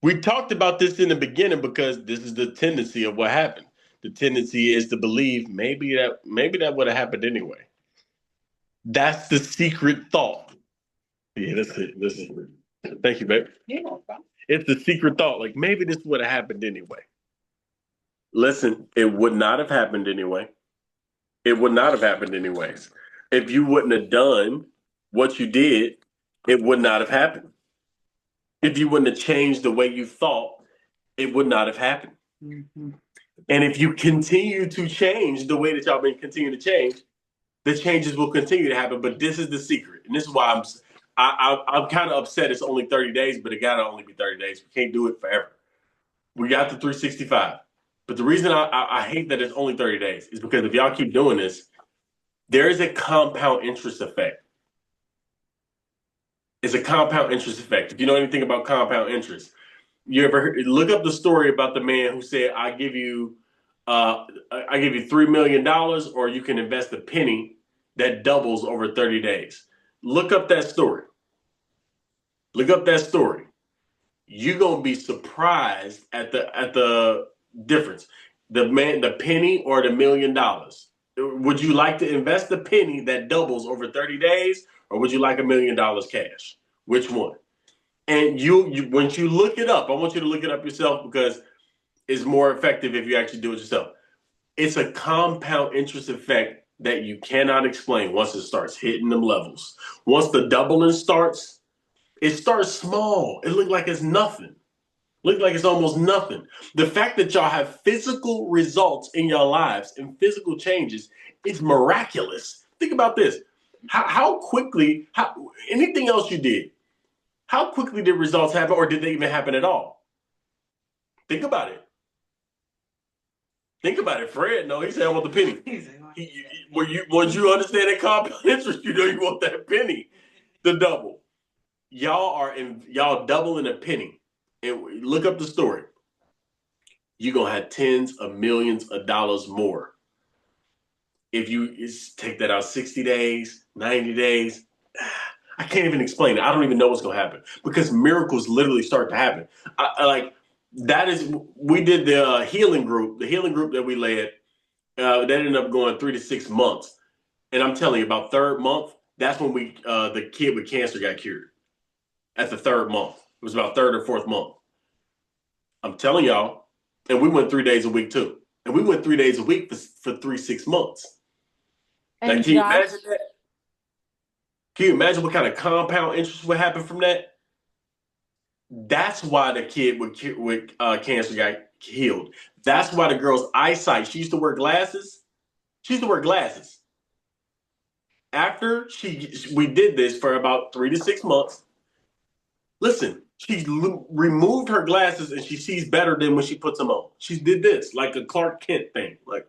We talked about this in the beginning because this is the tendency of what happened. The tendency is to believe maybe that would have happened anyway. That's the secret thought. Yeah, that's it. Thank you, babe. It's the secret thought. Like maybe this would have happened anyway. Listen, it would not have happened anyway. It would not have happened anyways. If you wouldn't have done what you did, it would not have happened. If you wouldn't have changed the way you thought, it would not have happened. Mm-hmm. And if you continue to change the way that y'all been continuing to change, the changes will continue to happen. But this is the secret, and this is why I'm kind of upset. It's only 30 days, but it gotta only be 30 days. We can't do it forever. We got the 365, but the reason I hate that it's only 30 days is because if y'all keep doing this, there is a compound interest effect. It's a compound interest effect. If you know anything about compound interest, you ever look up the story about the man who said, I give you $3 million, or you can invest a penny that doubles over 30 days. Look up that story. You're gonna be surprised at the difference. The penny or the $1 million. Would you like to invest a penny that doubles over 30 days, or would you like $1 million cash? Which one? And you once you look it up, I want you to look it up yourself because it's more effective if you actually do it yourself. It's a compound interest effect that you cannot explain once it starts hitting them levels. Once the doubling starts, it starts small. It looks like it's nothing. Look like it's almost nothing. The fact that y'all have physical results in your lives and physical changes is miraculous. Think about this. How quickly, anything else you did, how quickly did results happen, or did they even happen at all? Think about it. Think about it. Fred, no, he said I want the penny. Once you understand that compound interest, you know you want that penny. the double. Y'all doubling a penny. And look up the story. You're gonna have tens of millions of dollars more. If you take that out 60 days, 90 days, I can't even explain it. I don't even know what's gonna happen because miracles literally start to happen. We did the healing group that we led. That ended up going 3 to 6 months, and I'm telling you, about third month, that's when the kid with cancer got cured. At the third month, it was about third or fourth month. I'm telling y'all, and we went 3 days a week too, and we went 3 days a week for 6 months. And Like, can you Josh, imagine that? Can you imagine what kind of compound interest would happen from that? That's why the kid with cancer got healed. That's why the girl's eyesight, she used to wear glasses. After we did this for about 3 to 6 months, listen, she removed her glasses and she sees better than when she puts them on. She did this, like a Clark Kent thing. Like,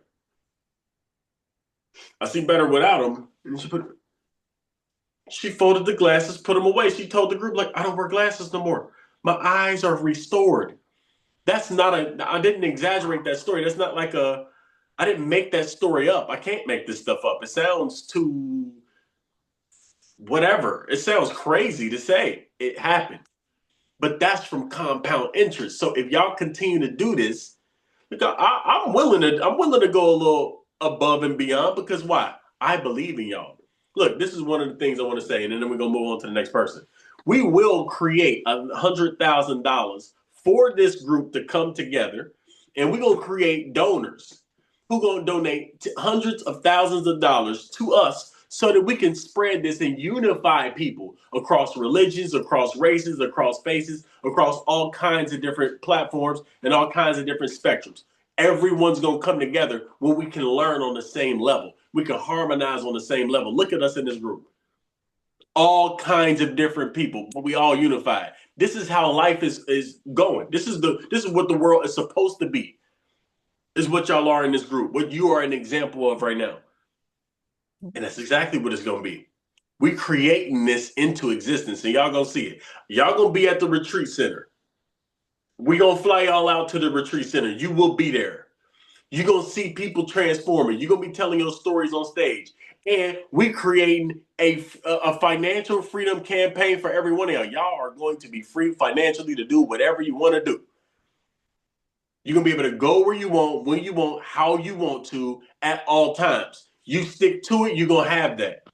I see better without them. And she folded the glasses, put them away. She told the group, like, I don't wear glasses no more. My eyes are restored. I didn't exaggerate that story. That's not like I didn't make that story up. I can't make this stuff up. It sounds too whatever. It sounds crazy to say. It happened. But that's from compound interest. So if y'all continue to do this, I'm willing to go a little above and beyond because why? I believe in y'all. Look, this is one of the things I want to say, and then we're gonna move on to the next person. We will create $100,000 for this group to come together, and we're gonna create donors who gonna donate hundreds of thousands of dollars to us so that we can spread this and unify people across religions, across races, across faces, across all kinds of different platforms and all kinds of different spectrums. Everyone's going to come together when we can learn on the same level. We can harmonize on the same level. Look at us in this group. All kinds of different people, but we all unified. This is how life is going. This is what the world is supposed to be. Is what y'all are in this group. What you are an example of right now. And that's exactly what it's going to be. We're creating this into existence, and y'all going to see it. Y'all going to be at the retreat center. We're going to fly y'all out to the retreat center. You will be there. You're going to see people transforming. You're going to be telling your stories on stage. And we're creating a financial freedom campaign for every one of y'all. Y'all are going to be free financially to do whatever you want to do. You're going to be able to go where you want, when you want, how you want to, at all times. You stick to it, you're going to have that.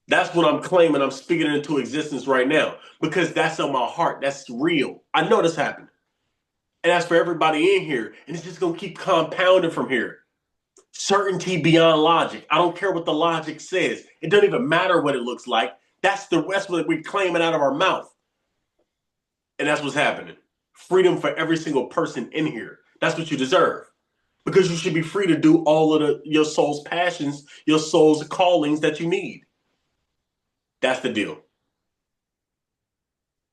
That's what I'm claiming. I'm speaking it into existence right now because that's on my heart. That's real. I know this happened. And that's for everybody in here. And it's just going to keep compounding from here. Certainty beyond logic. I don't care what the logic says. It doesn't even matter what it looks like. That's what we're claiming out of our mouth. And that's what's happening. Freedom for every single person in here. That's what you deserve. Because you should be free to do all of your soul's passions, your soul's callings that you need. That's the deal.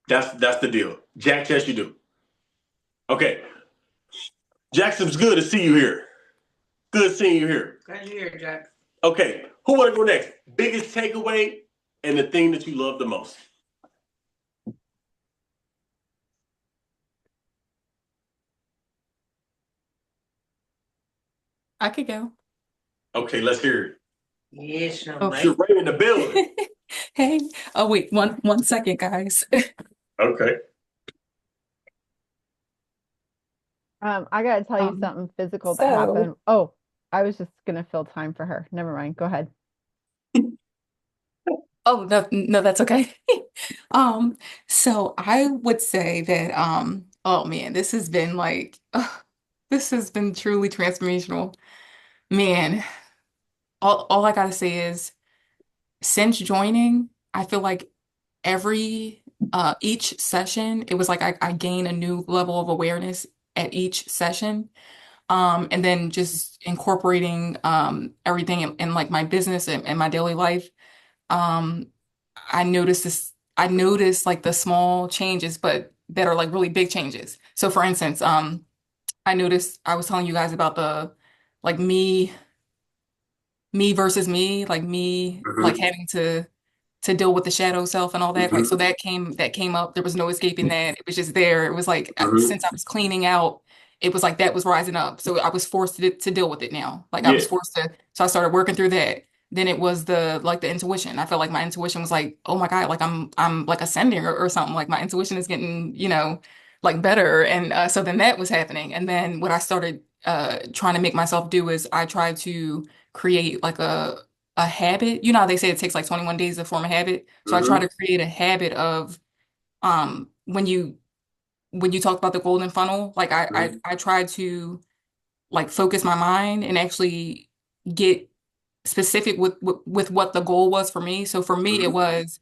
That's the deal. Jack, yes, you do. Okay. Jackson, it's good to see you here. Good seeing you here. Glad you're here, Jack. Okay. Who want to go next? Biggest takeaway and the thing that you love the most. I could go. Okay, let's hear it. Yes, no, Okay. You're right in the building. Hey. Oh wait, one second, guys. Okay. I gotta tell you something physical that happened. Oh, I was just gonna fill time for her. Never mind. Go ahead. Oh, no, that's okay. So I would say that, oh man, this has been this has been truly transformational. Man, all I gotta say is since joining, I feel like each session, it was like I gain a new level of awareness at each session. And then just incorporating everything in like my business and my daily life. Um, I noticed like the small changes, but that are like really big changes. So for instance, I noticed I was telling you guys about the like me versus me, like me like having to to deal with the shadow self and all that. Like, so that came up. There was no escaping that. It was just there. It was like since I was cleaning out, it was like that was rising up. So I was forced to deal with it now. Like I was Yeah. forced to. So I started working through that. Then it was the intuition. I felt like my intuition was like, oh my God, like I'm like ascending or something. Like my intuition is getting, like better. And so then that was happening. And then what I started trying to make myself do is I tried to create like a habit. You know how they say it takes like 21 days to form a habit. So I try to create a habit of when you talk about the golden funnel, like I try to like focus my mind and actually get specific with what the goal was for me. So for me, it was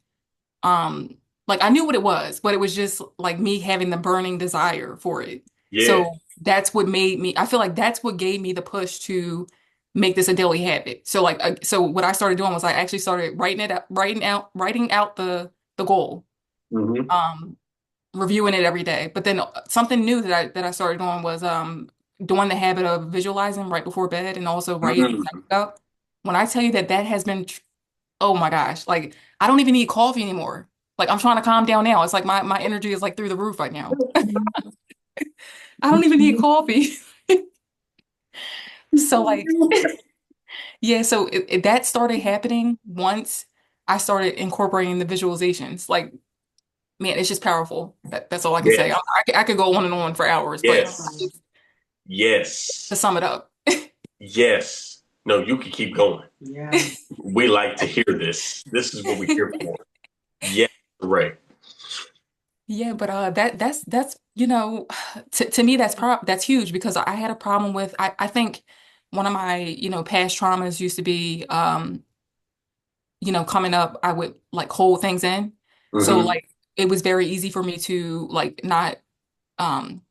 like I knew what it was, but it was just like me having the burning desire for it. Yeah. So that's what made me, I feel like that's what gave me the push to make this a daily habit. So like so what I started doing was I actually started writing out the goal. Reviewing it every day. But then something new that I started doing was doing the habit of visualizing right before bed and also writing up. When I tell you that that has been oh my gosh, like I don't even need coffee anymore. Like I'm trying to calm down now. It's like my energy is like through the roof right now. I don't even need coffee. So like yeah, so that started happening once I started incorporating the visualizations. Like man, it's just powerful. That's all I can say. Yes. I could go on and on for hours, but Yes. Yes. to sum it up. Yes. No, you can keep going. Yeah. We like to hear this. This is what we're here for. Yes, right. Yeah, but that's to me that's huge because I had a problem with I think one of my past traumas used to be coming up I would like hold things in. So like it was very easy for me to like um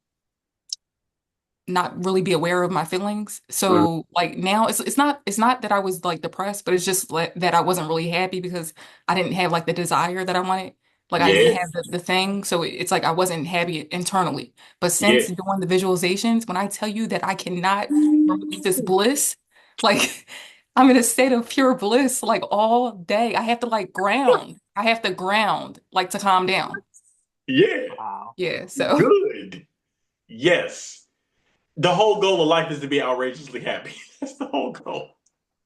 not really be aware of my feelings. So like now it's not that I was like depressed, but it's just like that I wasn't really happy because I didn't have like the desire that I wanted. Like I didn't Yeah. have the thing. So it's like I wasn't happy internally. But Yeah. since doing the visualizations, when I tell you that I cannot remove this bliss, like I'm in a state of pure bliss like all day. I have to like ground. I have to ground like to calm down. Yeah. Wow. Yeah. So Good. Yes. The whole goal of life is to be outrageously happy. That's the whole goal.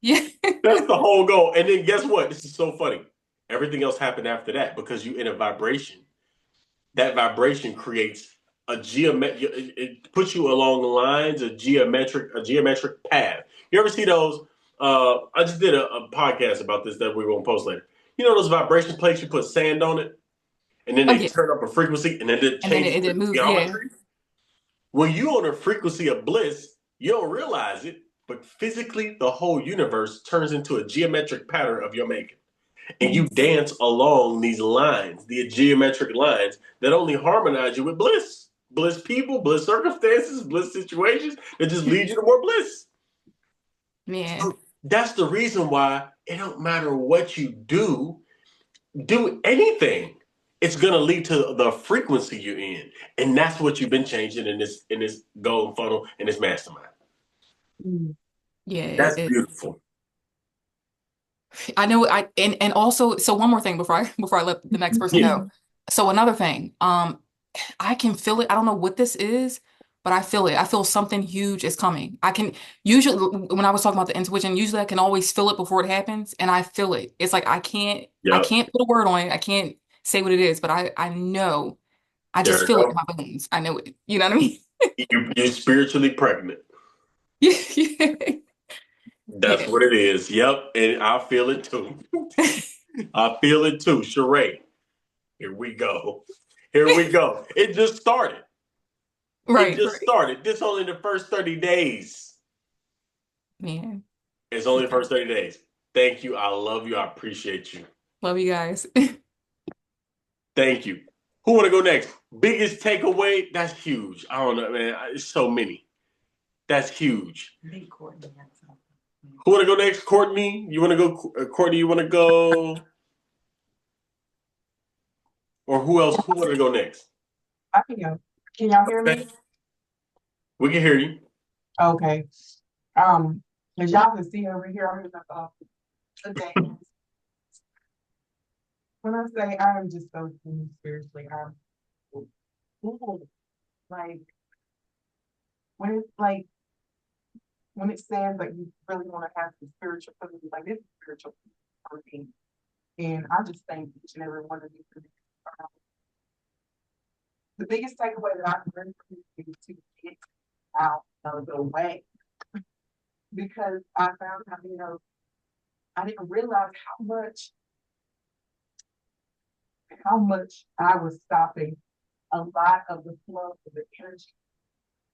yeah. That's the whole goal. And then guess what? This is so funny. Everything else happened after that because you're in a vibration. That vibration creates a geometric. It puts you along the lines of geometric path. You ever see those? I just did a podcast about this that we're gonna post later. You know those vibration plates you put sand on it, and then Oh they yeah. turn up a frequency, and then it And then changes it the moves. Yeah. geometry. When you're on a frequency of bliss, you don't realize it, but physically, the whole universe turns into a geometric pattern of your making. And you dance along these lines, the geometric lines that only harmonize you with bliss. Bliss people, bliss circumstances, bliss situations that just lead you to more bliss. Man. So that's the reason why it don't matter what you do anything. It's gonna lead to the frequency you're in. And that's what you've been changing in this golden funnel, in this mastermind. Yeah, That's beautiful. I know and also so one more thing before I let the next person Yeah. go. So another thing, I can feel it. I don't know what this is, but I feel it. I feel something huge is coming. I can usually when I was talking about the intuition, usually I can always feel it before it happens, and I feel it. It's like I Yep. can't put a word on it. I can't say what it is, but I know. I There just we feel it go. in my bones. I know it. You know what I mean? You're spiritually pregnant. Yeah. That's Yeah. what it is. Yep. And I feel it too. I feel it too. Sheree. Here we go. Here we go. It just started. Right. It just started. This only the first 30 days. Man. It's only the first 30 days. Thank you. I love you. I appreciate you. Love you guys. Thank you. Who want to go next? Biggest takeaway? That's huge. I don't know, man. It's so many. That's huge. I think Courtney had something. Who want to go next? Courtney? You want to go? Courtney, you want to go? Or who else? Who want to go next? I can go. Can y'all hear me? We can hear you. Okay. As y'all can see over here, I'm in the thing. when I say I'm just so spiritually, I'm full. Like when it's like when it says like you really want to have the spiritual food, like this is spiritual for me. And I just thank each and every one of you for this. The biggest takeaway that I've learned from you is to get out of the way. Because I found out, I didn't realize how much I was stopping a lot of the flow of the energy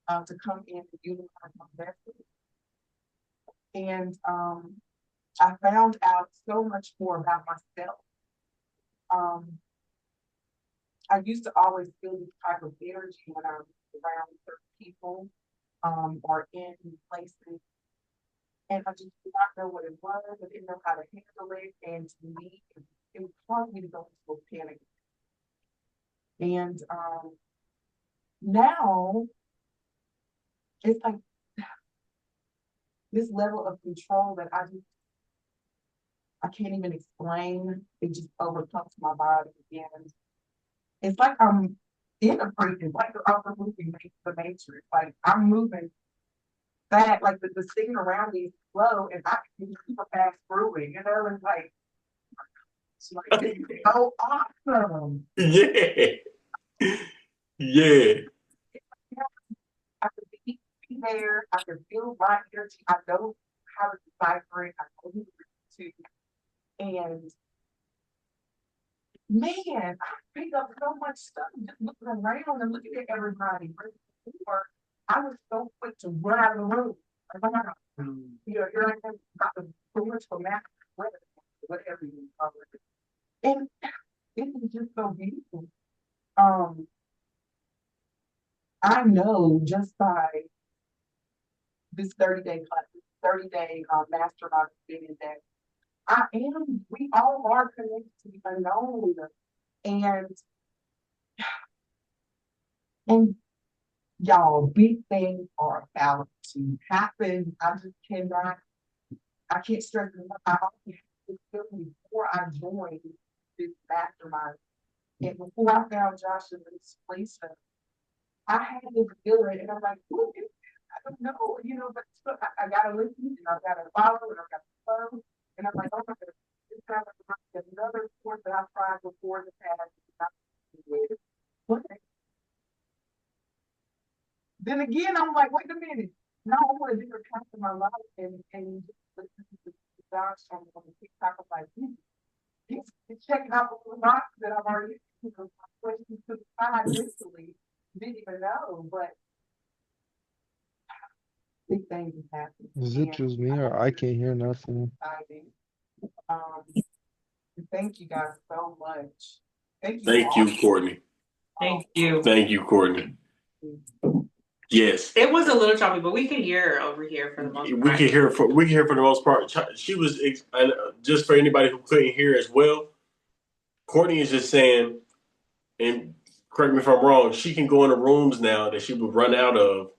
to come in and utilize my vessel. And I found out so much more about myself. I used to always feel this type of energy when I was around certain people or in places. And I just did not know what it was. I didn't know how to handle it. And to me, it would cause me to go into a panic. And now it's like this level of control that I can't even explain. It just overcomes my body. And it's like I'm in a prison, like I'm moving the matrix. Like I'm moving that, like the thing around me is slow and I can super fast through it, it's so awesome. Yeah. Yeah. I could be there, I can feel my energy, I know how to decipher it, I know who to, and man, I picked up so much stuff just looking around and looking at everybody. Before, I was so quick to run out of the room. Here I am, got the foolish for math, whatever you call it. And it was just so beautiful. I know just by this 30-day class, 30-day mastermind experience that we all are connected to the unknown. And y'all, big things are about to happen. I can't stress enough. I always had this feeling before I joined this mastermind. And before I found Josh and Lisa, I had this feeling, and I'm like, who is this? I don't know, but I gotta listen, and I've gotta follow, and I've got to follow. And I'm like, oh my God, this sounds like another sport that I've tried before in the past. But then again, I'm like, wait a minute. No, I want a different kind of my life and just listen to Josh on the TikTok. I'm like, he's checking out the box that I've already questions to the side mentally. Didn't even know, but big things is happening. Is it just me or I can't hear nothing? Thank you guys so much. Thank you, Courtney. Thank you. Thank you, Courtney. Yes. It was a little choppy, but we could hear her over here for the most part. We can hear for the most part. She was, and just for anybody who couldn't hear as well, Courtney is just saying, and correct me if I'm wrong, she can go into rooms now that she would run out of,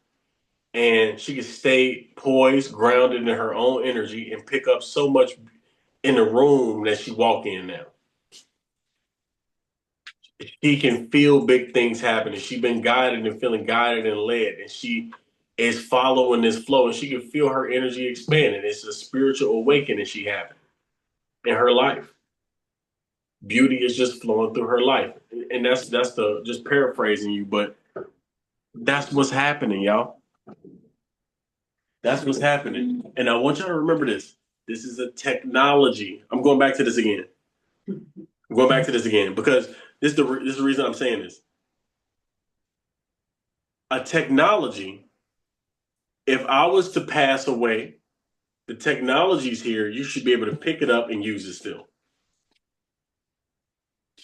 and she can stay poised, grounded in her own energy, and pick up so much in the room that she walk in now. She can feel big things happening. She's been guided and feeling guided and led, and she is following this flow, and she can feel her energy expanding. It's a spiritual awakening she having in her life. Beauty is just flowing through her life, and that's the just paraphrasing you, but that's what's happening, y'all. That's what's happening, and I want y'all to remember this. This is a technology. I'm going back to this again. Because this is the reason I'm saying this. A technology, if I was to pass away, the technology's here, you should be able to pick it up and use it still.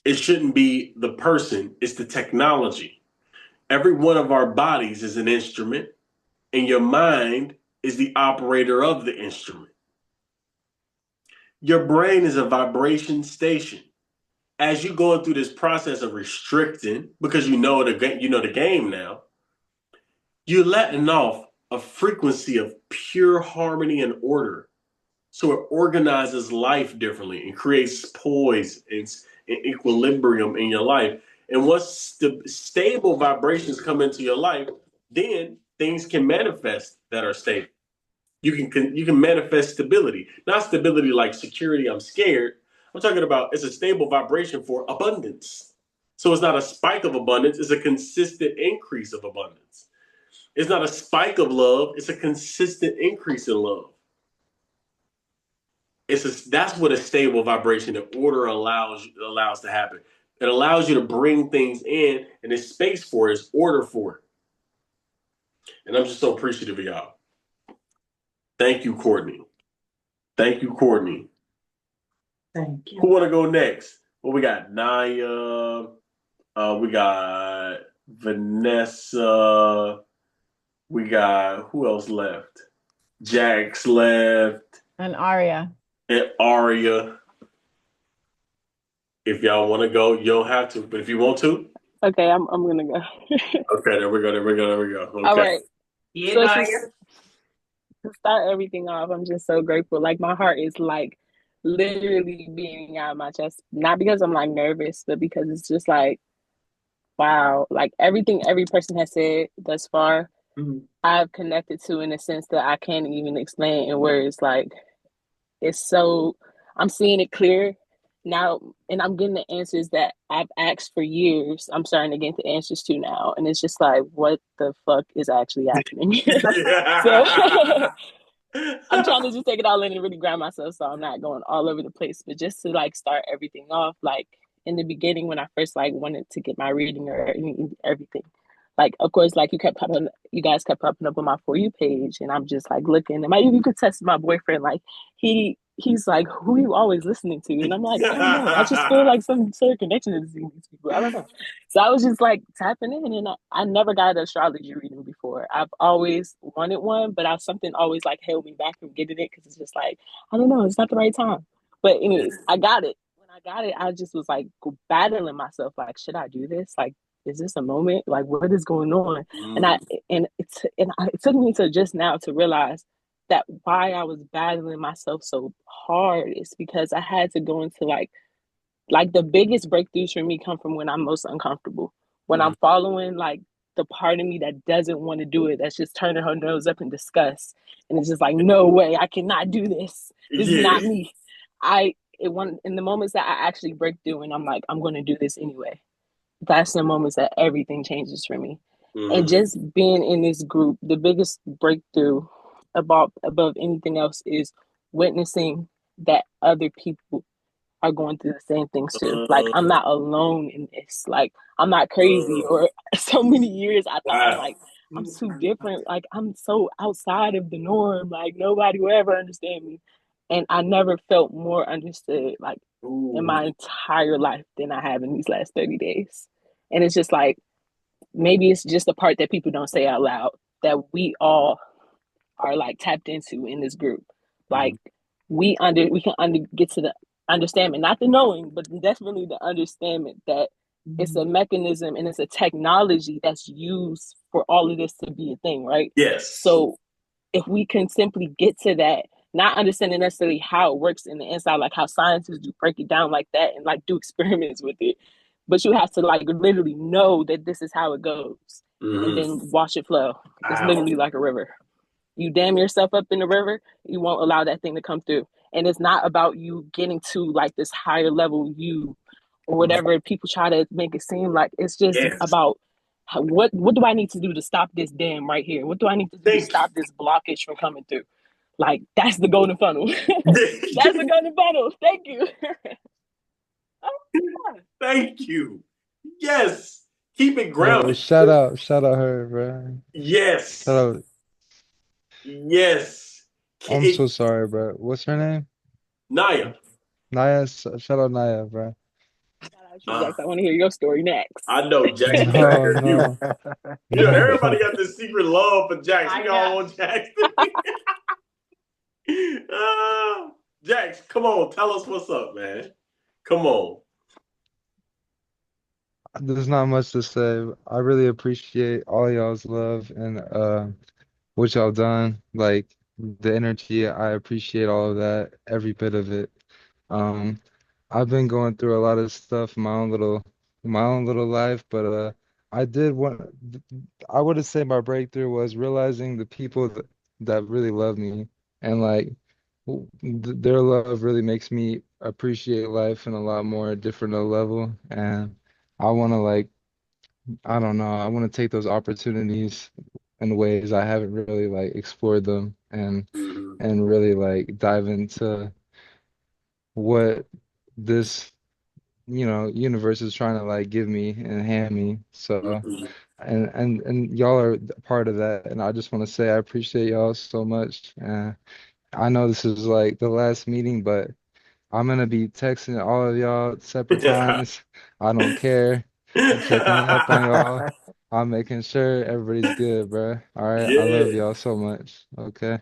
It shouldn't be the person, it's the technology. Every one of our bodies is an instrument, and your mind is the operator of the instrument. Your brain is a vibration station. As you're going through this process of restricting, because you know the game now, you're letting off a frequency of pure harmony and order. So it organizes life differently and creates poise in equilibrium in your life. And once stable vibrations come into your life, then things can manifest that are stable. You can manifest stability, not stability like security. I'm scared. I'm talking about it's a stable vibration for abundance. So it's not a spike of abundance; it's a consistent increase of abundance. It's not a spike of love; it's a consistent increase in love. That's what a stable vibration of order allows to happen. It allows you to bring things in, and there's space for it, there's order for it. And I'm just so appreciative of y'all. Thank you, Courtney. Thank you, Courtney. Thank you. Who want to go next? Well, we got Naya. We got Vanessa. We got who else left? Jax left. And Aria. And Aria. If y'all want to go, you don't have to. But if you want to. Okay, I'm gonna go. Okay, there we go. Okay. All right. Yeah, So Naya. to start everything off, I'm just so grateful. Like my heart is like literally beating out of my chest. Not because I'm like nervous, but because it's just like, wow, like everything every person has said thus far, I've connected to in a sense that I can't even explain in words. Like it's so I'm seeing it clear now, and I'm getting the answers that I've asked for years. I'm starting to get the answers to now, and it's just like, what the fuck is actually happening? So I'm trying to just take it all in and really ground myself, so I'm not going all over the place. But just to like start everything off, like in the beginning when I first like wanted to get my reading or everything, like of course, like you guys kept popping up on my For You page, and I'm just like looking. And you could test my boyfriend, like he's like, who are you always listening to? And I'm like, I don't know. I just feel like some sort of connection to these people. I don't know. So I was just like tapping in, and I never got an astrology reading before. I've always wanted one, but something always like held me back from getting it because it's just like, I don't know, it's not the right time. But anyways, I got it. When I got it, I just was like battling myself, like, should I do this? Like, is this a moment? Like, what is going on? And it took me to just now to realize that why I was battling myself so hard is because I had to go into like the biggest breakthroughs for me come from when I'm most uncomfortable. When I'm following like the part of me that doesn't want to do it, that's just turning her nose up in disgust. And it's just like, no way, I cannot do this. This is not me. In the moments that I actually break through and I'm like, I'm gonna do this anyway. That's the moments that everything changes for me. And just being in this group, the biggest breakthrough above anything else is witnessing that other people are going through the same things too. Like I'm not alone in this. Like I'm not crazy. Or so many years I thought I'm too different. Like I'm so outside of the norm. Like nobody will ever understand me. And I never felt more understood like in my entire life than I have in these last 30 days. And it's just like, maybe it's just the part that people don't say out loud that we all are like tapped into in this group. Like we can get to the understanding, not the knowing, but definitely the understanding that it's a mechanism and it's a technology that's used for all of this to be a thing, right? Yes. So if we can simply get to that, not understanding necessarily how it works in the inside, like how scientists do break it down like that and like do experiments with it, but you have to like literally know that this is how it goes and then watch it flow. It's literally like a river. You dam yourself up in the river, you won't allow that thing to come through. And it's not about you getting to like this higher level you or whatever people try to make it seem like. It's just about what do I need to do to stop this dam right here? What do I need to do to stop this blockage from coming through? Like that's the golden funnel. That's the golden funnel. Thank you. Thank you. Yes. Keep it Yo, grounded. shout out her, bro. Yes. Shout out. Yes. I'm so sorry, bro. What's her name? Naya. Naya. Shout out Naya, bro. Jax, I want to hear your story next. I know Jax. No, no. You know, everybody got this secret love for Jax. We all want Jax. Jax, come on, tell us what's up, man. Come on. There's not much to say. I really appreciate all y'all's love and what y'all done. Like the energy, I appreciate all of that, every bit of it. Um, I've been going through a lot of stuff in my own little life, but I did want I would have said my breakthrough was realizing the people that really love me and like their love really makes me appreciate life in a lot more different level. And I want to like I don't know, I want to take those opportunities in ways I haven't really like explored them Mhm. and really like dive into what this universe is trying to like give me and hand me. So Mhm. and y'all are a part of that, and I just want to say I appreciate y'all so much. I know this is like the last meeting, but I'm gonna be texting all of y'all at separate times. I don't care. I'm checking up on y'all. I'm making sure everybody's good, bro. All right, I love Yeah. y'all so much. Okay. All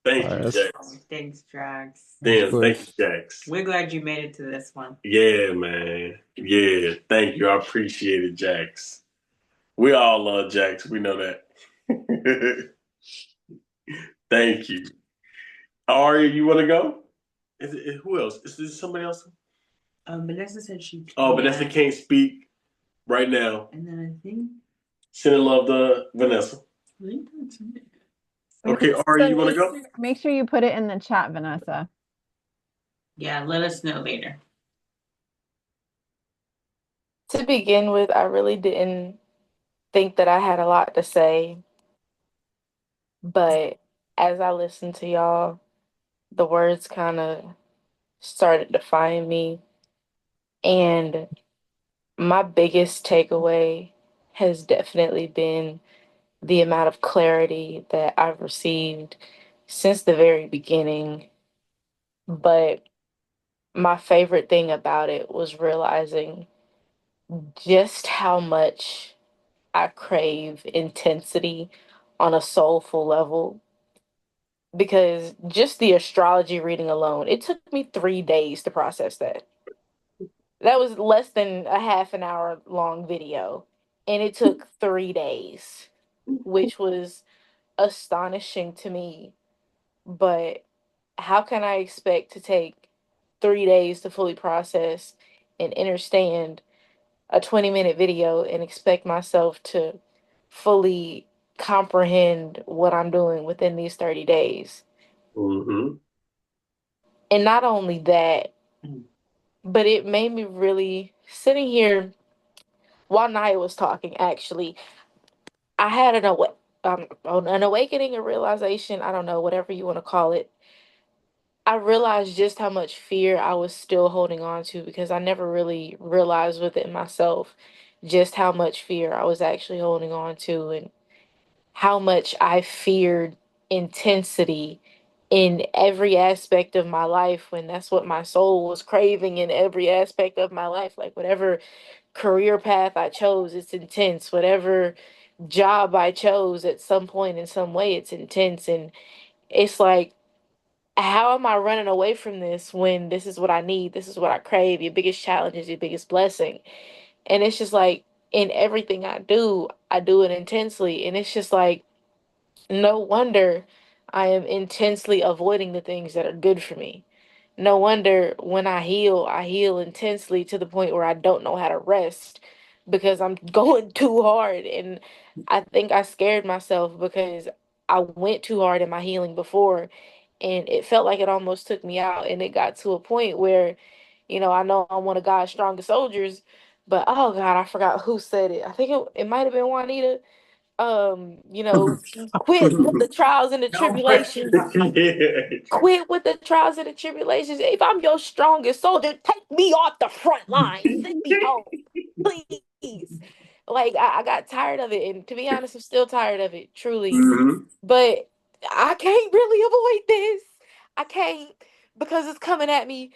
Thank right, you, that's Jax. Thanks, Drax. of Damn, thank you, course. Jax. We're glad you made it to this one. Yeah, man. Yeah, thank you. I appreciate it, Jax. We all love Jax. We know that. Thank you. Ari, you want to go? Who else? Is there somebody else? Vanessa said she Oh, Vanessa can't. can't speak right now. And then I think Sending love to Vanessa. I think that's it. Okay, Ari, you want to go? Make sure you put it in the chat, Vanessa. Yeah, let us know later. To begin with, I really didn't think that I had a lot to say, but as I listened to y'all, the words kind of started to find me. And my biggest takeaway has definitely been the amount of clarity that I've received since the very beginning. But my favorite thing about it was realizing just how much I crave intensity on a soulful level. Because just the astrology reading alone, it took me 3 days to process that. That was less than a half an hour long video, and it took 3 days, which was astonishing to me. But how can I expect to take 3 days to fully process and understand a 20-minute video and expect myself to fully comprehend what I'm doing within these 30 days? Mm-hmm. And not only that, but it made me really sitting here while Naya was talking, actually, I had an awakening, a realization, I don't know, whatever you want to call it. I realized just how much fear I was still holding on to because I never really realized within myself just how much fear I was actually holding on to and how much I feared intensity in every aspect of my life when that's what my soul was craving in every aspect of my life. Like whatever career path I chose, it's intense. Whatever job I chose at some point in some way, it's intense. And it's like, how am I running away from this when this is what I need? This is what I crave. Your biggest challenge is your biggest blessing. And it's just like in everything I do it intensely. And it's just like, no wonder I am intensely avoiding the things that are good for me. No wonder when I heal intensely to the point where I don't know how to rest because I'm going too hard. And I think I scared myself because I went too hard in my healing before and it felt like it almost took me out. And it got to a point where, I know I'm one of God's strongest soldiers, but oh God, I forgot who said it. I think it might have been Juanita. Quit with the trials and the Don't worry. tribulations. Quit with the trials and the tribulations. If I'm your strongest soldier, take me off the front line. Send me home, please. Like I got tired of it, and to be honest, I'm still tired of it, truly. Mm-hmm. But I can't really avoid this. I can't because it's coming at me.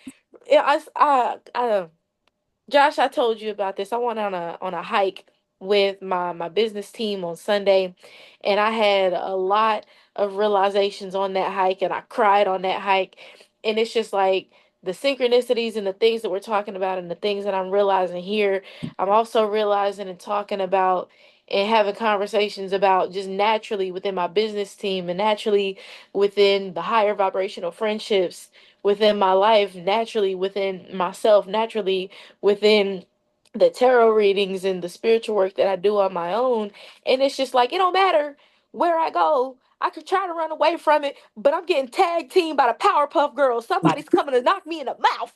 Josh, I told you about this. I went on a hike with my business team on Sunday, and I had a lot of realizations on that hike, and I cried on that hike. And it's just like the synchronicities and the things that we're talking about, and the things that I'm realizing here. I'm also realizing and talking about and having conversations about just naturally within my business team and naturally within the higher vibrational friendships within my life, naturally within myself, naturally within the tarot readings and the spiritual work that I do on my own. And it's just like, it don't matter where I go. I could try to run away from it, but I'm getting tag teamed by the Powerpuff Girls. Somebody's coming to knock me in the mouth.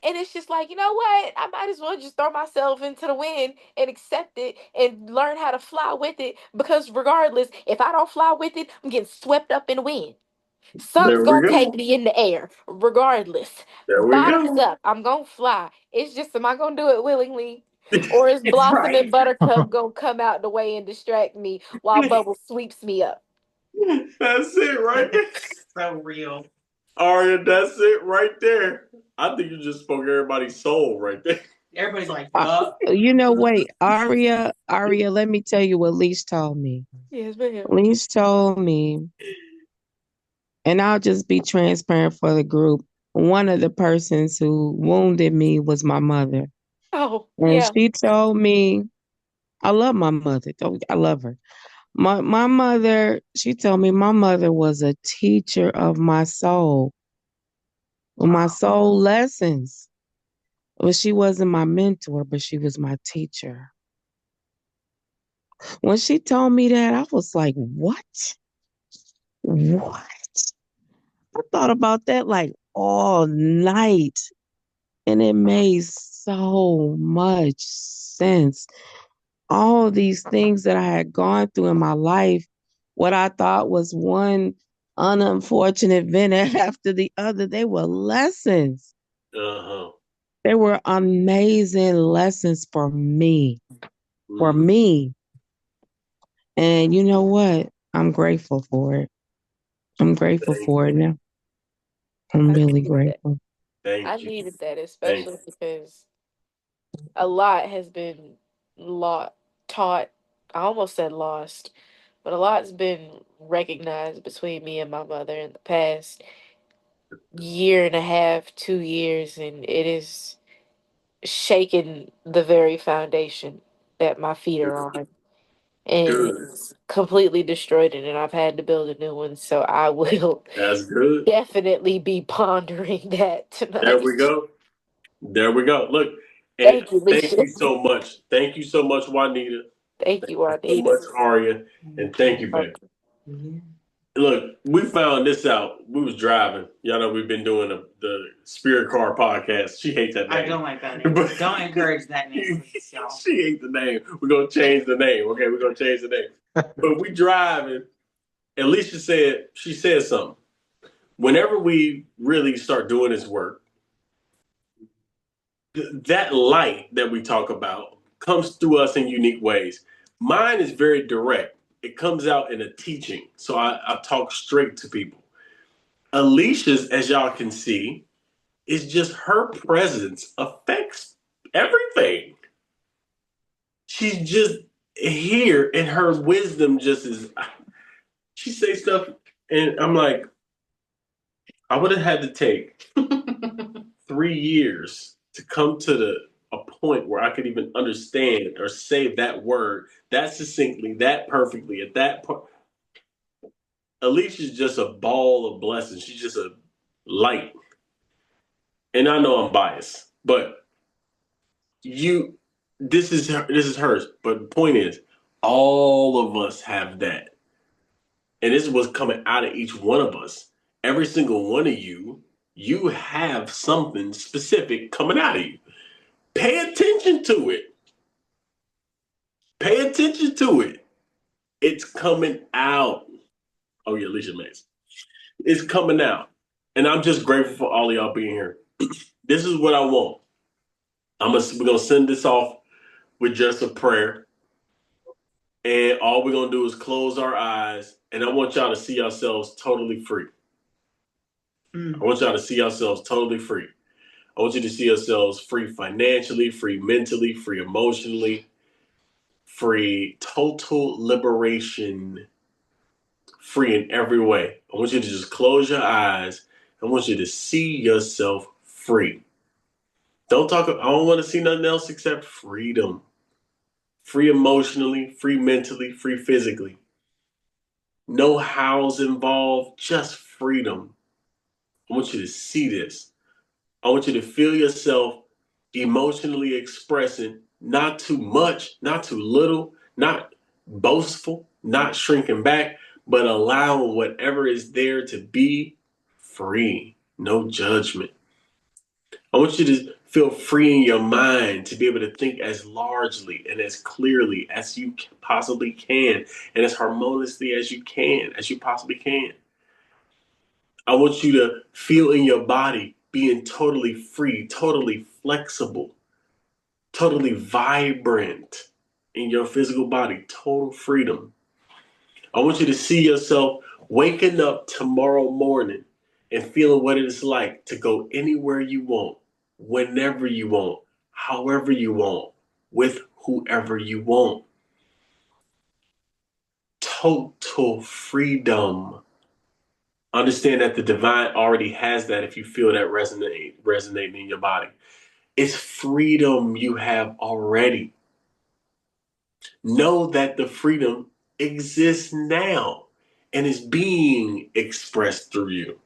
And it's just like, you know what? I might as well just throw myself into the wind and accept it and learn how to fly with it. Because regardless, if I don't fly with it, I'm getting swept up in the wind. Sun's There we gonna go. take me in the air, regardless. There we Bottoms go. up, I'm gonna fly. It's just, am I gonna do it willingly? Or is It's Blossom and right. Buttercup gonna come out the way and distract me while Bubble sweeps me up? That's it right there. So real. Aria, that's it right there. I think you just spoke everybody's soul right there. Everybody's like, Wait, Aria, let me tell you what Leash told me. Yes, ma'am. Leash told me, and I'll just be transparent for the group. One of the persons who wounded me was my mother. Oh, And yeah. she told me, I love my mother. I love her. My mother, she told me my mother was a teacher of my soul. My soul lessons. Well, she wasn't my mentor, but she was my teacher. When she told me that, I was like, what? What? I thought about that like all night, and it made so much sense. All these things that I had gone through in my life, what I thought was one unfortunate event after the other, they were lessons. Uh-huh. They were amazing lessons for me. For Mm-hmm. me. And you know what? I'm grateful for it. I'm grateful for it now. I'm really grateful. I Thank you. needed that, Thank especially because a lot has been taught. I almost said lost, but a lot's been recognized between me and my mother in the past year and a half, 2 years, and it is shaken the very foundation that my feet are on. And Good. it's completely destroyed it, and I've had to build a new one. So I will That's good. definitely be pondering that tonight. There we go. There we go. Look, and Thank you, thank Lisa. you so much. Thank you so much, Juanita. Thank you, So Juanita. much, Aria. And thank you, baby. Look, we found this out. We was driving. Y'all know we've been doing the Spirit Car podcast. She hates that name. I don't like that name. Don't encourage that name, please, y'all. She hates the name. We're gonna change the name. Okay, we're gonna change the name. But we driving. Alicia said, she said something. Whenever we really start doing this work, that light that we talk about comes through us in unique ways. Mine is very direct. It comes out in a teaching. So I talk straight to people. Alicia's, as y'all can see, is just her presence affects everything. She's just here and her wisdom just is, she say stuff and I'm like, I would have had to take 3 years to come to a point where I could even understand or say that word that succinctly, that perfectly, at that point. Alicia's just a ball of blessings. She's just a light. And I know I'm biased, but this is hers. But the point is, all of us have that. And this is what's coming out of each one of us. Every single one of you have something specific coming out of you. Pay attention to it. Pay attention to it. It's coming out. Oh yeah, Alicia Mays. It's coming out. And I'm just grateful for all of y'all being here. This is what I want. We're gonna send this off with just a prayer. And all we're gonna do is close our eyes. And I want y'all to see yourselves totally free. I want y'all to see yourselves totally free. I want you to see yourselves free financially, free mentally, free emotionally, free total liberation, free in every way. I want you to just close your eyes. I want you to see yourself free. I don't want to see nothing else except freedom. Free emotionally, free mentally, free physically. No hows involved, just freedom. I want you to see this. I want you to feel yourself emotionally expressing, not too much, not too little, not boastful, not shrinking back, but allowing whatever is there to be free. No judgment. I want you to feel free in your mind to be able to think as largely and as clearly as you possibly can, and as harmoniously as you can, as you possibly can. I want you to feel in your body being totally free, totally flexible, totally vibrant in your physical body, total freedom. I want you to see yourself waking up tomorrow morning and feeling what it is like to go anywhere you want, whenever you want, however you want, with whoever you want. Total freedom. Understand that the divine already has that if you feel that resonating in your body. It's freedom you have already. Know that the freedom exists now and is being expressed through you.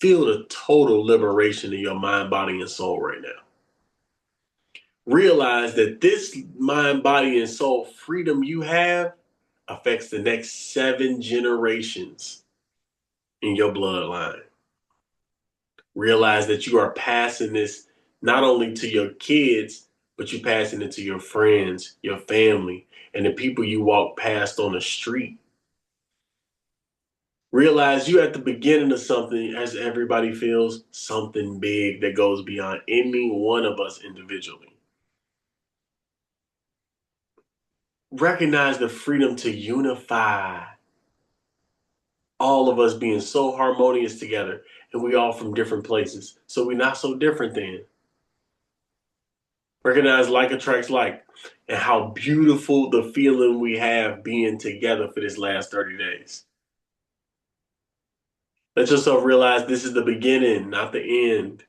Feel the total liberation in your mind, body, and soul right now. Realize that this mind, body, and soul freedom you have affects the next 7 generations in your bloodline. Realize that you are passing this not only to your kids, but you're passing it to your friends, your family, and the people you walk past on the street. Realize you're at the beginning of something, as everybody feels, something big that goes beyond any one of us individually. Recognize the freedom to unify, all of us being so harmonious together, and we all from different places, so we're not so different then. Recognize like attracts like, and how beautiful the feeling we have being together for this last 30 days. Let yourself realize this is the beginning, not the end.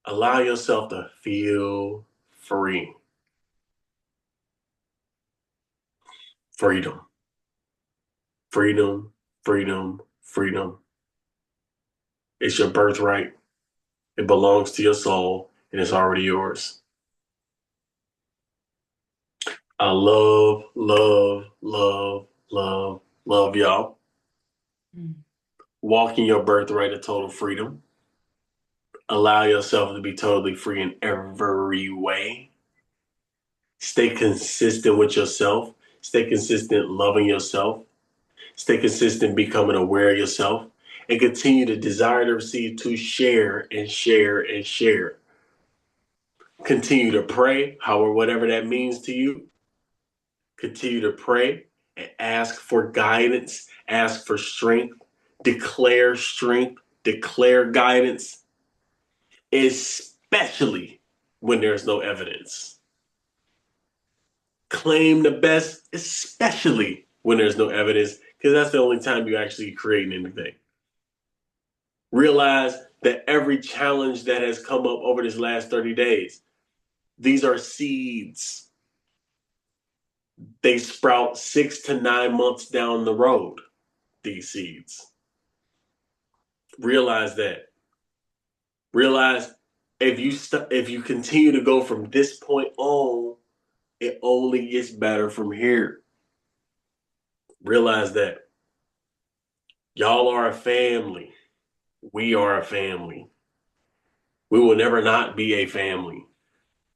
Allow yourself to feel free. Freedom. Freedom, freedom, freedom. It's your birthright. It belongs to your soul, and it's already yours. I love, love, love, love, love y'all. Walk in your birthright of total freedom. Allow yourself to be totally free in every way. Stay consistent with yourself. Stay consistent loving yourself. Stay consistent becoming aware of yourself. And continue to desire to receive, to share and share and share. Continue to pray, however, whatever that means to you. Continue to pray and ask for guidance, ask for strength, declare guidance, especially when there's no evidence. Claim the best, especially when there's no evidence, because that's the only time you're actually creating anything. Realize that every challenge that has come up over this last 30 days, these are seeds. They sprout 6 to 9 months down the road, these seeds. Realize that. Realize if you continue to go from this point on, it only gets better from here. Realize that. Y'all are a family. We are a family. We will never not be a family.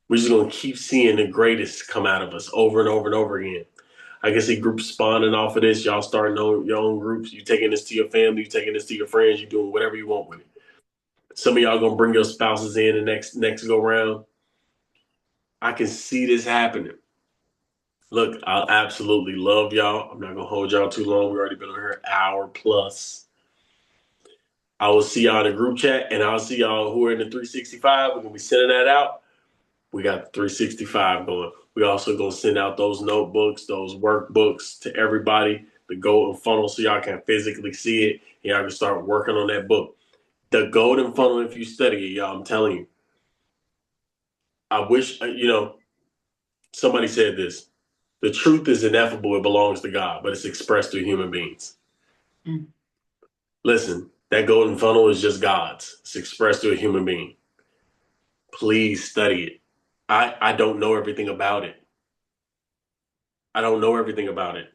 We're just going to keep seeing the greatest come out of us over and over and over again. I can see groups spawning off of this. Y'all starting your own groups. You taking this to your family. You taking this to your friends. You doing whatever you want with it. Some of y'all going to bring your spouses in the next go round. I can see this happening. Look, I absolutely love y'all. I'm not going to hold y'all too long. We've already been on here an hour plus. I will see y'all in the group chat, and I'll see y'all who are in the 365. We're going to be sending that out. We got the 365 going. We also going to send out those notebooks, those workbooks to everybody, the Golden Funnel, so y'all can physically see it, and y'all can start working on that book. The Golden Funnel, if you study it, y'all, I'm telling you. I wish, somebody said this. The truth is ineffable. It belongs to God, but it's expressed through human beings. Listen, that golden funnel is just God's. It's expressed through a human being. Please study it. I don't know everything about it. I don't know everything about it.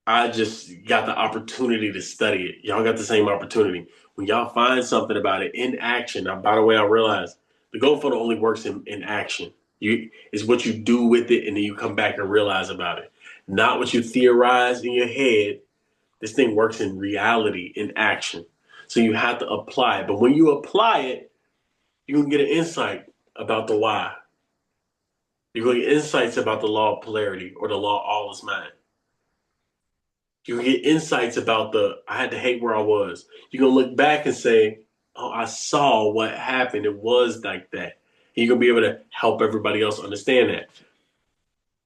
I just got the opportunity to study it. Y'all got the same opportunity. When y'all find something about it in action, now, by the way, I realized the golden funnel only works in action. It's what you do with it, and then you come back and realize about it. Not what you theorize in your head. This thing works in reality, in action. So you have to apply it. But when you apply it, you can get an insight about the why. You're going to get insights about the law of polarity or the law of all is mind. You can get insights about I had to hate where I was. You're going to look back and say, oh, I saw what happened. It was like that. And you're going to be able to help everybody else understand that.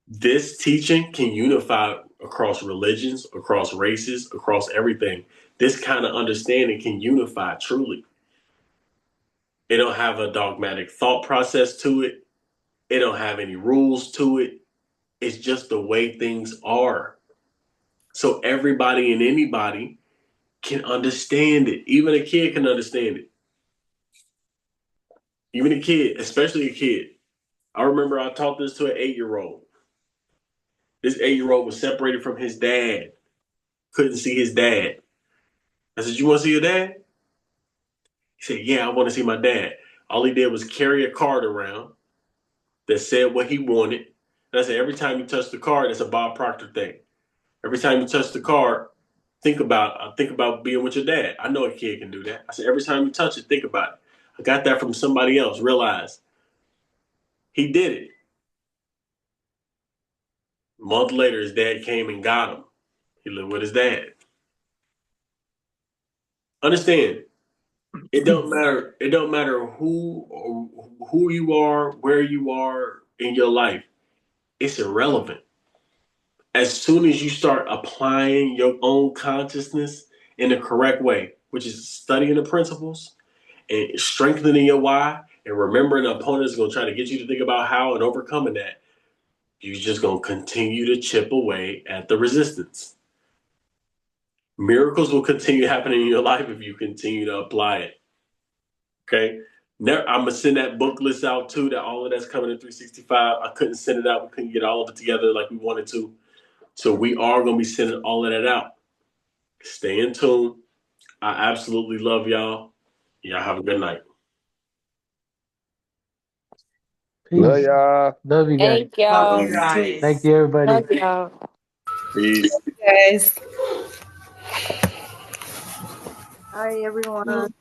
This teaching can unify across religions, across races, across everything. This kind of understanding can unify truly. It don't have a dogmatic thought process to it. It don't have any rules to it. It's just the way things are. So everybody and anybody can understand it. Even a kid can understand it. Even a kid, especially a kid. I remember I taught this to an 8-year-old. This 8-year-old was separated from his dad. Couldn't see his dad. I said, you want to see your dad? He said, yeah, I want to see my dad. All he did was carry a card around that said what he wanted. And I said, every time you touch the card, it's a Bob Proctor thing. Every time you touch the card, think about being with your dad. I know a kid can do that. I said, every time you touch it, think about it. I got that from somebody else. Realize he did it. A month later, his dad came and got him. He lived with his dad. Understand, it don't matter. It don't matter who you are, where you are in your life. It's irrelevant. As soon as you start applying your own consciousness in the correct way, which is studying the principles and strengthening your why and remembering the opponent is going to try to get you to think about how and overcoming that, you're just going to continue to chip away at the resistance. Miracles will continue happening in your life if you continue to apply it. Okay? I'm going to send that book list out too, that all of that's coming in 365. I couldn't send it out. We couldn't get all of it together like we wanted to. So we are going to be sending all of that out. Stay in tune. I absolutely love y'all. Y'all have a good night. Peace. Love y'all. Love you guys. Thank y'all. Thank you, everybody. Love y'all. Peace. Guys. Hi, everyone.